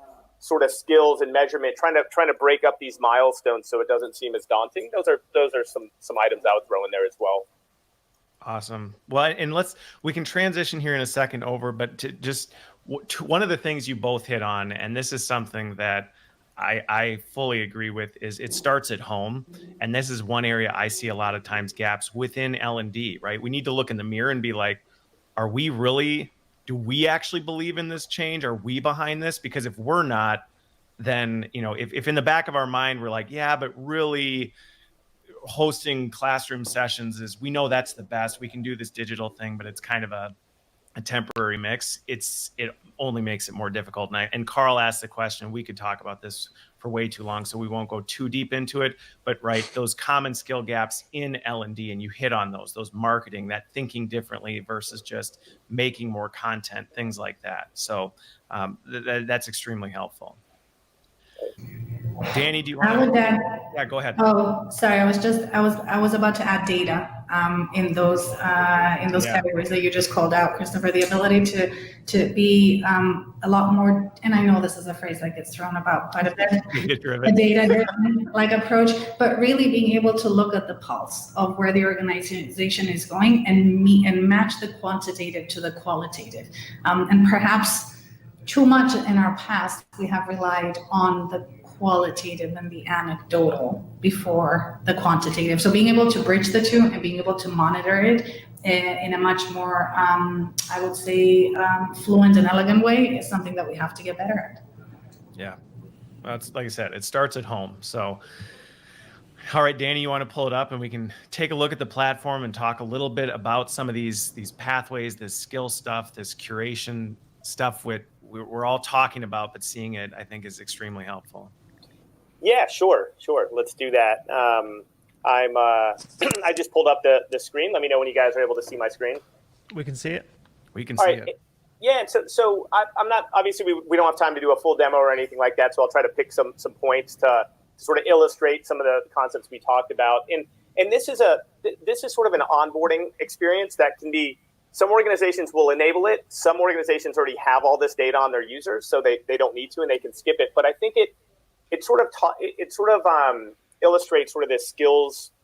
skills and measurement, trying to break up these milestones so it doesn't seem as daunting. Those are some items I would throw in there as well.
Awesome. Well, and we can transition here in a second over, but to one of the things you both hit on, and this is something that I fully agree with, is it starts at home. And this is one area I see a lot of times gaps within L&D, right? We need to look in the mirror and be like, do we actually believe in this change? Are we behind this? Because if we're not, then, if in the back of our mind, we're like, yeah, but really hosting classroom sessions we know that's the best. We can do this digital thing, but it's kind of a temporary mix. It only makes it more difficult. And Carl asked the question, we could talk about this for way too long, so we won't go too deep into it, but right, those common skill gaps in L&D, and you hit on those marketing, that thinking differently versus just making more content, things like that. So that's extremely helpful. Danny, do you
I
want
would
to?
add,
Yeah, go ahead.
oh, sorry, I was about to add data in those
Yeah.
categories that you just called out, Christopher. The ability to be a lot more, and I know this is a phrase that gets thrown about quite a bit, a data-driven like approach, but really being able to look at the pulse of where the organization is going and match the quantitative to the qualitative, and perhaps too much in our past we have relied on the qualitative and the anecdotal before the quantitative. So being able to bridge the two and being able to monitor it in a much more, I would say, fluent and elegant way is something that we have to get better at.
Yeah, that's like I said, it starts at home. So, all right, Danny, you want to pull it up and we can take a look at the platform and talk a little bit about some of these pathways, this skill stuff, this curation stuff we're all talking about, but seeing it, I think, is extremely helpful.
Yeah, sure. Let's do that. I just pulled up the screen. Let me know when you guys are able to see my screen.
We can see it.
We can see it.
Yeah, and so I'm not, obviously we don't have time to do a full demo or anything like that, so I'll try to pick some points to sort of illustrate some of the concepts we talked about. And this is sort of an onboarding experience that can be, some organizations will enable it, some organizations already have all this data on their users, so they don't need to and they can skip it. But I think it sort of illustrates sort of this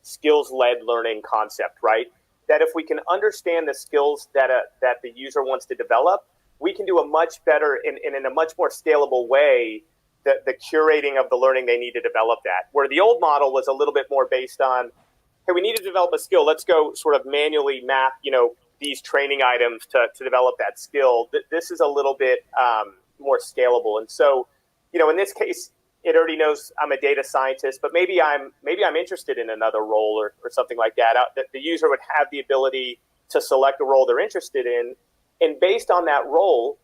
skills-led learning concept, right? That if we can understand the skills that the user wants to develop, we can do a much better and in a much more scalable way the curating of the learning they need to develop that. Where the old model was a little bit more based on, hey, we need to develop a skill. Let's go sort of manually map, these training items to develop that skill. This is a little bit more scalable. And so, in this case, it already knows I'm a data scientist, but maybe I'm interested in another role or something like that. The user would have the ability to select a role they're interested in, and based on that role,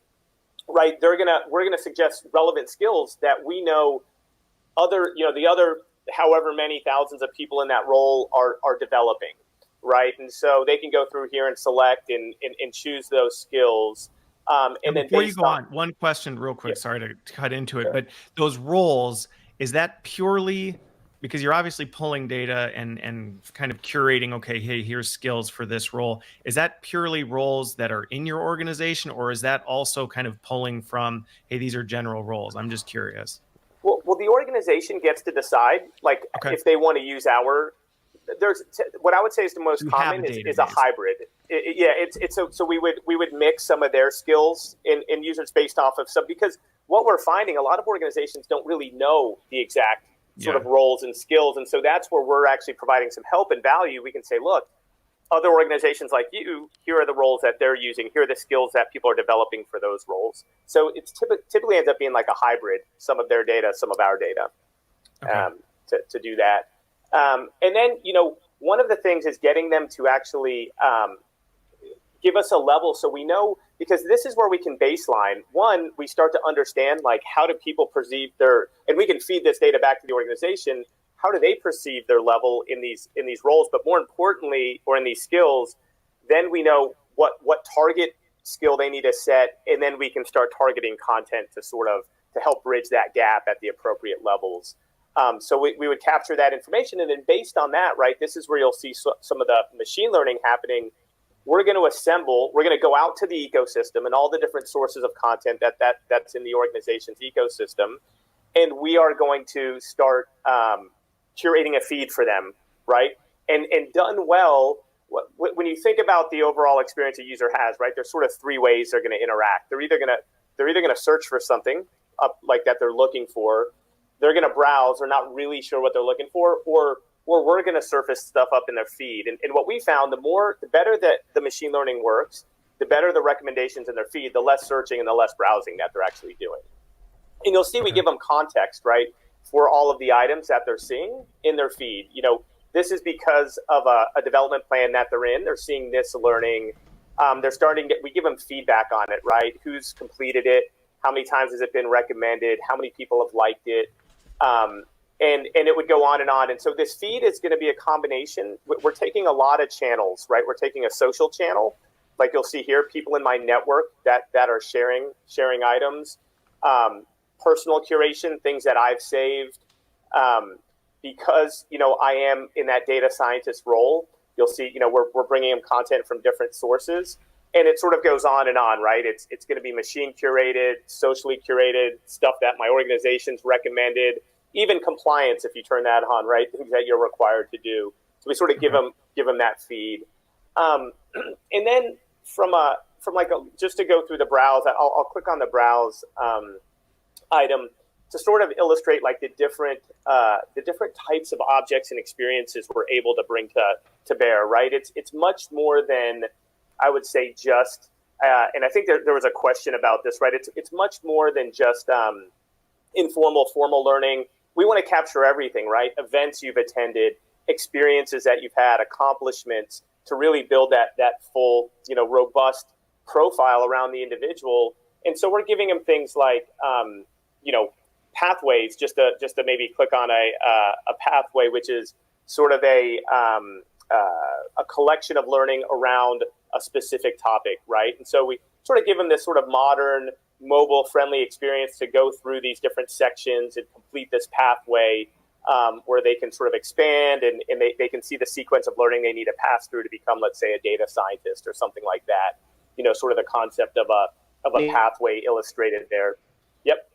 right, we're gonna suggest relevant skills that we know the other however many thousands of people in that role are developing, right? And so they can go through here and select and choose those skills. And then
before you go on, one question real quick, sorry to cut into it,
Sure.
but those roles, is that purely, because you're obviously pulling data and kind of curating, okay, hey, here's skills for this role. Is that purely roles that are in your organization, or is that also kind of pulling from, hey, these are general roles? I'm just curious.
Well, the organization gets to decide, if they want to use what I would say is the most common is a hybrid. So we would mix some of their skills in users based off of some, because what we're finding, a lot of organizations don't really know the exact sort of roles and skills. And so that's where we're actually providing some help and value. We can say, look, other organizations like you, here are the roles that they're using. Here are the skills that people are developing for those roles. So it's typically ends up being like a hybrid, some of their data, some of our data, to do that. And then, one of the things is getting them to actually give us a level so we know, because this is where we can baseline. One, we start to understand, how do people perceive and we can feed this data back to the organization. How do they perceive their level in these roles? But more importantly, or in these skills, then we know what target skill they need to set, and then we can start targeting content to help bridge that gap at the appropriate levels. So we would capture that information, and then based on that, right, this is where you'll see some of the machine learning happening. We're going to go out to the ecosystem and all the different sources of content that's in the organization's ecosystem, and we are going to start curating a feed for them, right? And done well, when you think about the overall experience a user has, right, there's sort of three ways they're going to interact. They're either going to search for something like that they're looking for. They're going to browse. They're not really sure what they're looking for, or we're going to surface stuff up in their feed. And what we found, the better that the machine learning works, the better the recommendations in their feed, the less searching and the less browsing that they're actually doing. And you'll see we give them context, right, for all of the items that they're seeing in their feed. This is because of a development plan that they're in. They're seeing this learning. We give them feedback on it, right? Who's completed it? How many times has it been recommended? How many people have liked it? And it would go on and on. And so this feed is going to be a combination. We're taking a lot of channels, right? We're taking a social channel, like you'll see here, people in my network that are sharing items, personal curation, things that I've saved, because, I am in that data scientist role, you'll see, we're bringing them content from different sources, and it sort of goes on and on, right? It's going to be machine curated, socially curated, stuff that my organization's recommended, even compliance, if you turn that on, right? Things that you're required to do. So we sort of give them that feed. And then just to go through the browse, I'll click on the browse item to sort of illustrate like the different types of objects and experiences we're able to bring to bear, right? It's much more than, I would say, just, and I think there was a question about this, right? It's much more than just informal, formal learning. We want to capture everything, right? Events you've attended, experiences that you've had, accomplishments, to really build that full, robust profile around the individual. And so we're giving them things like, pathways, just to maybe click on a pathway, which is sort of a collection of learning around a specific topic, right? And so we sort of give them this sort of modern, mobile-friendly experience to go through these different sections and complete this pathway where they can sort of expand and they can see the sequence of learning they need to pass through to become, let's say, a data scientist or something like that. Sort of the concept of a pathway illustrated there. Yep.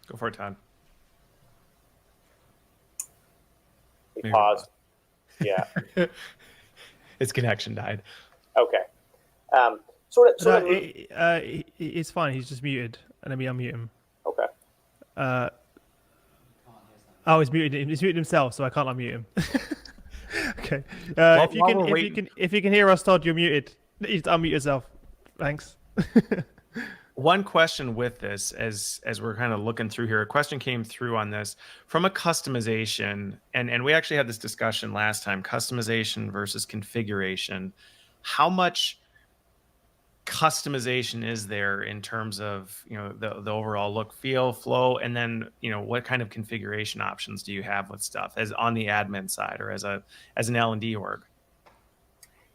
Go for it, Todd.
We paused. Yeah.
His connection died.
Okay.
It's fine. He's just muted. And let me unmute him.
Okay.
He's muted. He's muted himself, so I can't unmute him. Okay. If you can hear us, Todd, you're muted. You just unmute yourself. Thanks.
One question with this, as we're kind of looking through here, a question came through on this from a customization, and we actually had this discussion last time, customization versus configuration. How much customization is there in terms of, the overall look, feel, flow, and then, what kind of configuration options do you have with stuff as on the admin side or as an L&D org?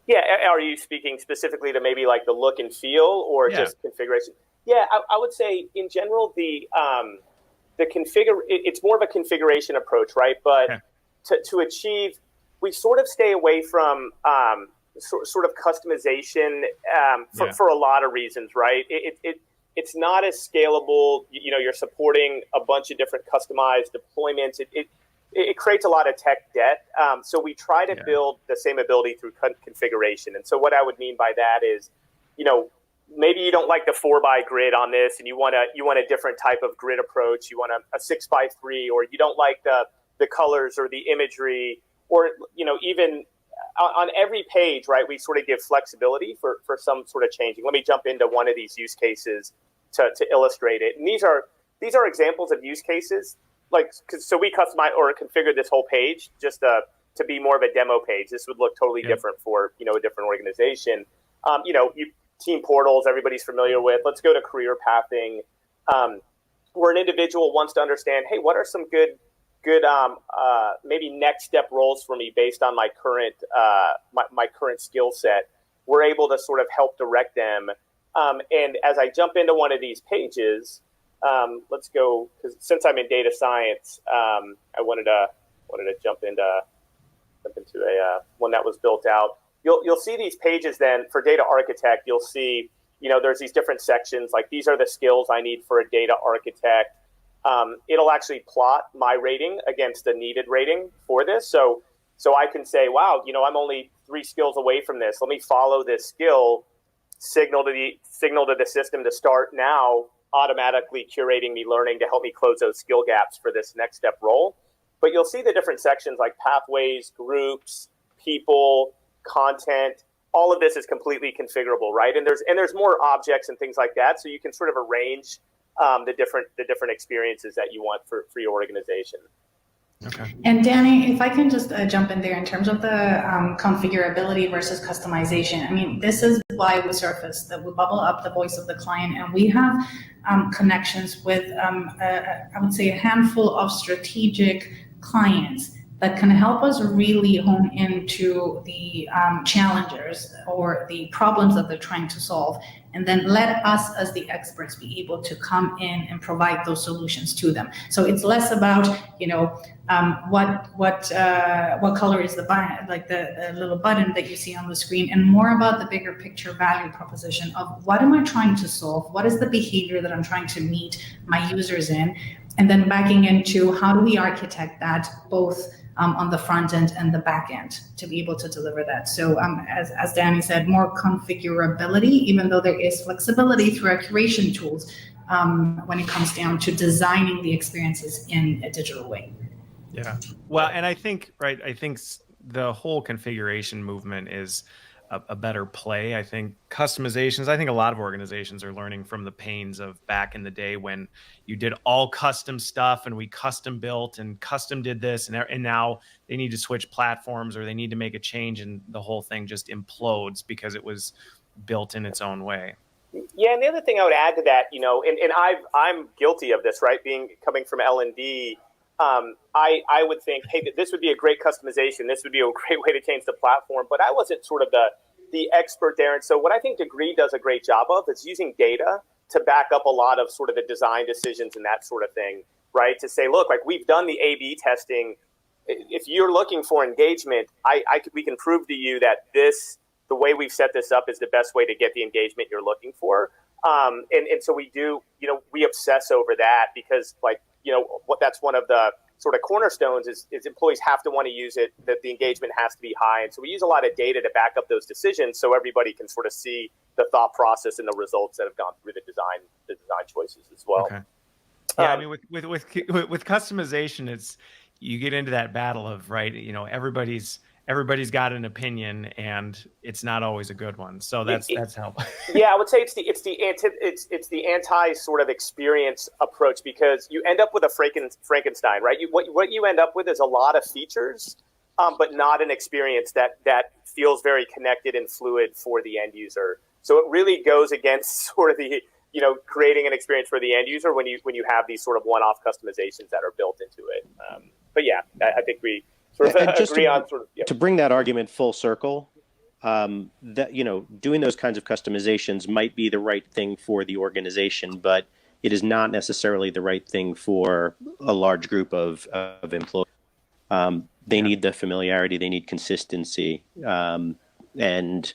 Yeah, are you speaking specifically to maybe like the look and feel or just configuration? Yeah, I would say in general it's more of a configuration approach, right? But to achieve, we sort of stay away from sort of customization for a lot of reasons, right? It's not as scalable. You're supporting a bunch of different customized deployments. It creates a lot of tech debt. So we try to build the same ability through configuration. And so what I would mean by that is, maybe you don't like the 4x grid on this, and you want a different type of grid approach. You want a 6x3, or you don't like the colors or the imagery, or even on every page, right? We sort of give flexibility for some sort of changing. Let me jump into one of these use cases to illustrate it. And these are examples of use cases. So we customize or configure this whole page just to be more of a demo page. This would look totally different for a different organization. Team portals, everybody's familiar with. Let's go to career pathing, where an individual wants to understand, hey, what are some good maybe next step roles for me based on my current my current skill set. We're able to sort of help direct them. And as I jump into one of these pages, let's go, because since I'm in data science, I wanted to jump into a one that was built out. You'll see these pages then for data architect. You'll see, there's these different sections, like these are the skills I need for a data architect. It'll actually plot my rating against the needed rating for this. So I can say, wow, I'm only 3 skills away from this. Let me follow this skill, signal to the system to start now, automatically curating me learning to help me close those skill gaps for this next step role. But you'll see the different sections like pathways, groups, people, content. All of this is completely configurable, right? And there's more objects and things like that, so you can sort of arrange the different experiences that you want for your organization.
Okay.
And Danny, if I can just jump in there in terms of the configurability versus customization. I mean, this is why we surface, that we bubble up the voice of the client, and we have connections with, I would say, a handful of strategic clients that can help us really hone into the challenges or the problems that they're trying to solve, and then let us as the experts be able to come in and provide those solutions to them. So it's less about, what color is the button, like the little button that you see on the screen, and more about the bigger picture value proposition of what am I trying to solve? What is the behavior that I'm trying to meet my users in? And then backing into how do we architect that both on the front end and the back end to be able to deliver that. So as Danny said, more configurability, even though there is flexibility through our curation tools when it comes down to designing the experiences in a digital way.
Yeah. Well, and I think the whole configuration movement is a better play. I think customizations, I think a lot of organizations are learning from the pains of back in the day when you did all custom stuff and we custom built and custom did this, and now they need to switch platforms or they need to make a change and the whole thing just implodes because it was built in its own way.
Yeah, and the other thing I would add to that, and I'm guilty of this, right? Coming from L&D, I would think, hey, this would be a great customization. This would be a great way to change the platform. But I wasn't sort of the expert there. And so what I think Degree does a great job of is using data to back up a lot of sort of the design decisions and that sort of thing, right? To say, look, like we've done the A/B testing. If you're looking for engagement, we can prove to you that the way we've set this up is the best way to get the engagement you're looking for. And so we do, we obsess over that because that's one of the sort of cornerstones is employees have to want to use it, that the engagement has to be high. And so we use a lot of data to back up those decisions so everybody can sort of see the thought process and the results that have gone through the design choices as well.
Okay. Yeah, I mean, with customization, it's you get into that battle of, right, everybody's got an opinion and it's not always a good one. So that's helpful.
Yeah, I would say it's the anti sort of experience approach because you end up with a Frankenstein, right? What you end up with is a lot of features, but not an experience that feels very connected and fluid for the end user. So it really goes against sort of the creating an experience for the end user when you have these sort of one-off customizations that are built into it. But yeah, I think we sort of agree on sort of
to bring that argument full circle. That doing those kinds of customizations might be the right thing for the organization, but it is not necessarily the right thing for a large group of employees. They need the familiarity, they need consistency, and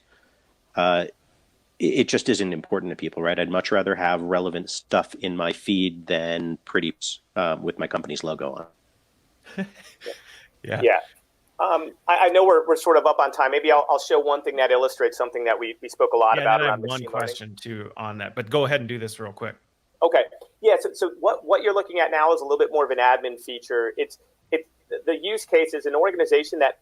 it just isn't important to people, right? I'd much rather have relevant stuff in my feed than pretty with my company's logo on.
Yeah. I know we're sort of up on time. Maybe I'll show one thing that illustrates something that we spoke a lot about.
I have one question too on that, but go ahead and do this real quick.
Okay. Yeah. So what you're looking at now is a little bit more of an admin feature. It's the use case is an organization that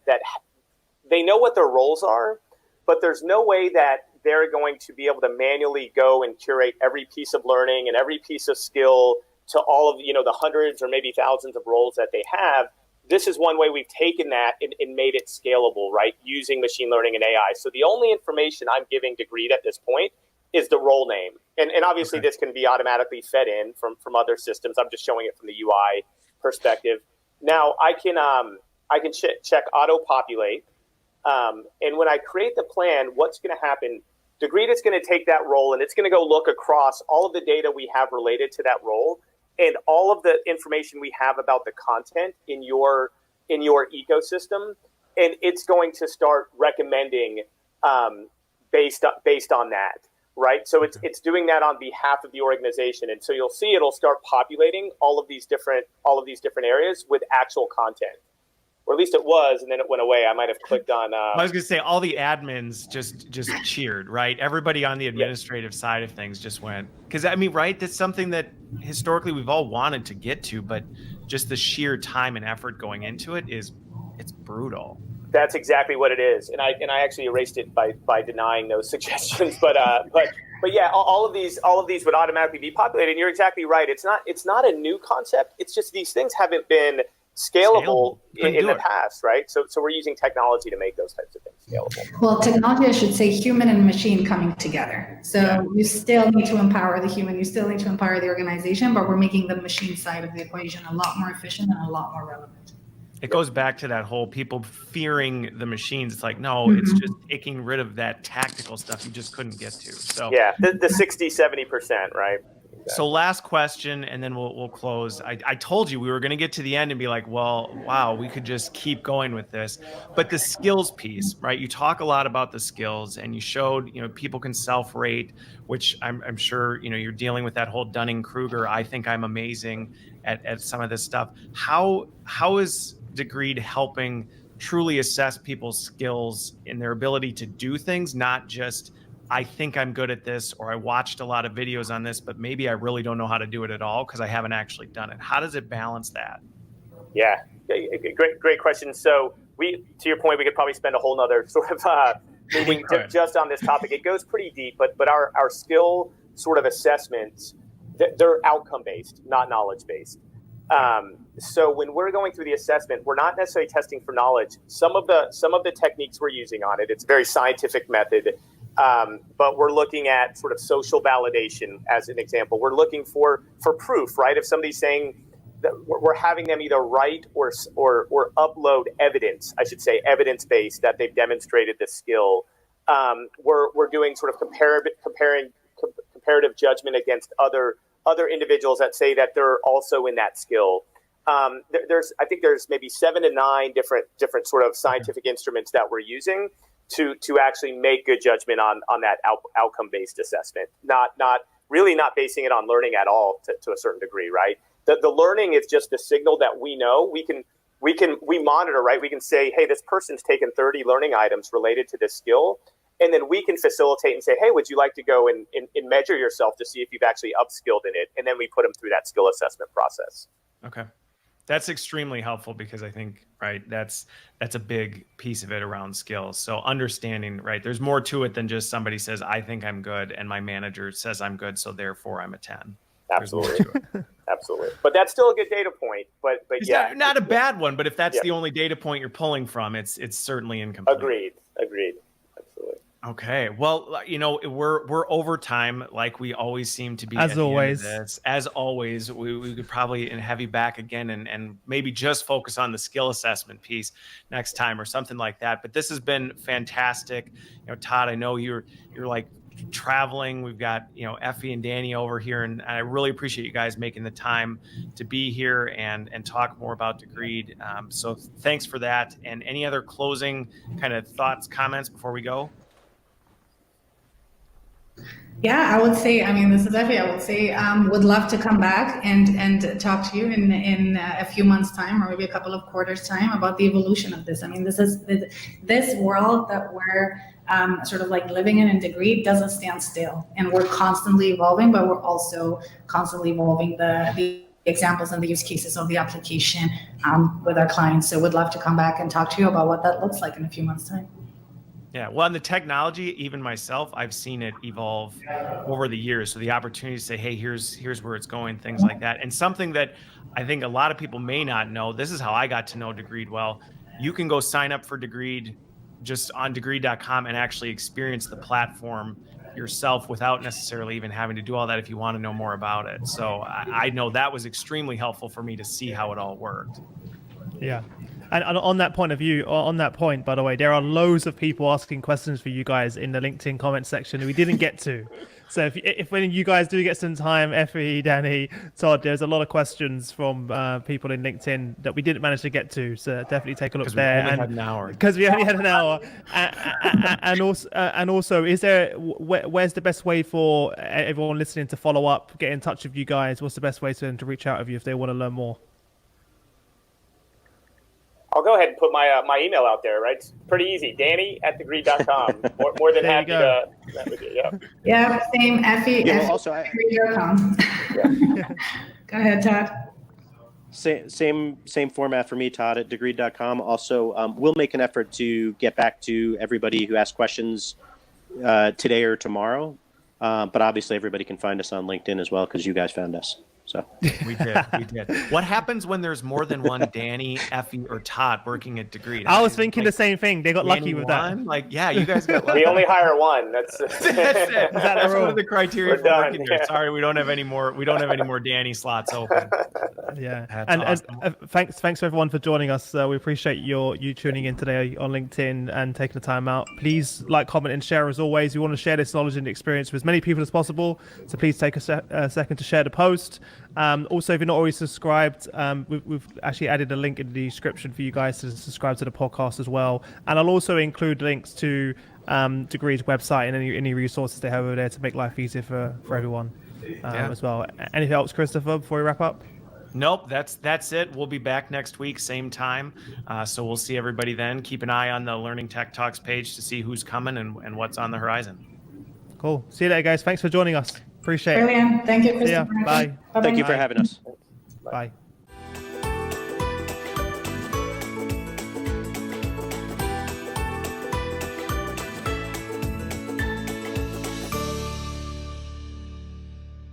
they know what their roles are, but there's no way that they're going to be able to manually go and curate every piece of learning and every piece of skill to all of the hundreds or maybe thousands of roles that they have. This is one way we've taken that and made it scalable, right, using machine learning and AI. So the only information I'm giving Degreed at this point is the role name. And obviously this can be automatically fed in from other systems. I'm just showing it from the UI perspective. Now I can check auto-populate. And when I create the plan, what's going to happen, Degreed is going to take that role and it's going to go look across all of the data we have related to that role and all of the information we have about the content in your ecosystem, and it's going to start recommending based on that, right? So it's doing that on behalf of the organization, and so you'll see it'll start populating all of these different areas with actual content, or at least it was, and then it went away. I might have clicked on.
I was going to say all the admins just cheered, right? Everybody on the administrative side of things just went, because I mean, right? That's something that historically we've all wanted to get to, but just the sheer time and effort going into it's brutal.
That's exactly what it is, and I actually erased it by denying those suggestions. But yeah, all of these would automatically be populated. And you're exactly right. It's not a new concept. It's just these things haven't been scalable in the past, right? So we're using technology to make those types of things scalable.
Well, technology, I should say, human and machine coming together. So you still need to empower the human, you still need to empower the organization, but we're making the machine side of the equation a lot more efficient and a lot more relevant.
It goes back to that whole people fearing the machines. It's like, no, it's just taking rid of that tactical stuff you just couldn't get to. So
Yeah, the 60-70%, right?
So last question, and then we'll close. I told you we were going to get to the end and be like, well, wow, we could just keep going with this. But the skills piece, right? You talk a lot about the skills, and you showed, people can self-rate, which I'm sure, you're dealing with that whole Dunning-Kruger. I think I'm amazing at some of this stuff. How is Degreed helping truly assess people's skills and their ability to do things, not just I think I'm good at this, or I watched a lot of videos on this, but maybe I really don't know how to do it at all because I haven't actually done it. How does it balance that?
Yeah, great question. So to your point, we could probably spend a whole nother sort of meeting just on this topic. It goes pretty deep, but our skill sort of assessments, they're outcome based, not knowledge based. So when we're going through the assessment, we're not necessarily testing for knowledge. Some of the techniques we're using on it, it's a very scientific method. But we're looking at sort of social validation as an example. We're looking for proof, right? If somebody's saying that we're having them either write or upload evidence, I should say evidence-based, that they've demonstrated the skill. We're doing sort of comparative judgment against other individuals that say that they're also in that skill. I think there's maybe 7 to 9 different sort of scientific instruments that we're using to actually make good judgment on that outcome-based assessment, not basing it on learning at all to a certain degree, right? The learning is just the signal that we know. We monitor, right? We can say, hey, this person's taken 30 learning items related to this skill, and then we can facilitate and say, hey, would you like to go and measure yourself to see if you've actually upskilled in it? And then we put them through that skill assessment process.
Okay. That's extremely helpful because I think, right, that's a big piece of it around skills. So understanding, right, there's more to it than just somebody says, I think I'm good, and my manager says I'm good, so therefore I'm a 10.
Absolutely. Absolutely. But that's still a good data point. But
it's
yeah.
not a bad one, but if that's the only data point you're pulling from, it's certainly incomplete.
Agreed. Absolutely.
Okay. Well, we're over time, like we always seem to be.
As always.
As always, we could probably have you back again and maybe just focus on the skill assessment piece next time or something like that. But this has been fantastic. Todd, I know you're like traveling. We've got Effie and Danny over here, and I really appreciate you guys making the time to be here and talk more about Degreed. So thanks for that. And any other closing kind of thoughts, comments before we go?
Yeah, I would say, this is Effie. I would say, would love to come back and talk to you in a few months' time, or maybe a couple of quarters' time, about the evolution of this. This world that we're sort of like living in Degreed doesn't stand still, and we're constantly evolving, but we're also constantly evolving the examples and the use cases of the application with our clients. So would love to come back and talk to you about what that looks like in a few months' time.
Yeah, well, and the technology, even myself, I've seen it evolve over the years. So the opportunity to say, hey, here's where it's going, things like that. And something that I think a lot of people may not know, this is how I got to know Degreed well. You can go sign up for Degreed just on Degreed.com and actually experience the platform yourself without necessarily even having to do all that if you want to know more about it. So I know that was extremely helpful for me to see how it all worked.
Yeah. And on that point, by the way, there are loads of people asking questions for you guys in the LinkedIn comment section that we didn't get to. So if when you guys do get some time, Effie, Danny, Todd, there's a lot of questions from people in LinkedIn that we didn't manage to get to. So definitely take a look there. Because we only had an hour. And also, is there where's the best way for everyone listening to follow up, get in touch with you guys? What's the best way for them to reach out with you if they want to learn more?
I'll go ahead and put my email out there, right? It's pretty easy. Danny@degreed.com. More than happy to chat with you.
Yeah, same. Effie.
Yeah, well, also,
Degreed.com. Go ahead, Todd.
Same format for me, Todd, at Degreed.com. Also, we'll make an effort to get back to everybody who asked questions today or tomorrow. But obviously, everybody can find us on LinkedIn as well because you guys found us. So
We did. What happens when there's more than one Danny, Effie, or Todd working at Degree?
I was thinking the same thing. They got
Danny
lucky with
won?
that.
Like, yeah, you guys got lucky.
We only hire one. That's
That's it. That's one of the criteria
We're
for
done,
working here.
yeah.
Sorry, we don't have any more. We don't have any more Danny slots open.
Yeah,
That's
and
awesome.
thanks everyone for joining us. We appreciate you tuning in today on LinkedIn and taking the time out. Please like, comment, and share as always. We want to share this knowledge and experience with as many people as possible. So please take a second to share the post. Also, if you're not already subscribed, we've actually added a link in the description for you guys to subscribe to the podcast as well. And I'll also include links to Degree's website and any resources they have over there to make life easier for everyone as well. Anything else, Christopher, before we wrap up?
Nope, that's it. We'll be back next week, same time. So we'll see everybody then. Keep an eye on the Learning Tech Talks page to see who's coming and what's on the horizon.
Cool. See you later, guys. Thanks for joining us. Appreciate it.
Brilliant. Thank you,
See ya.
Christopher.
Bye.
Bye-bye.
thank you for having us.
Bye.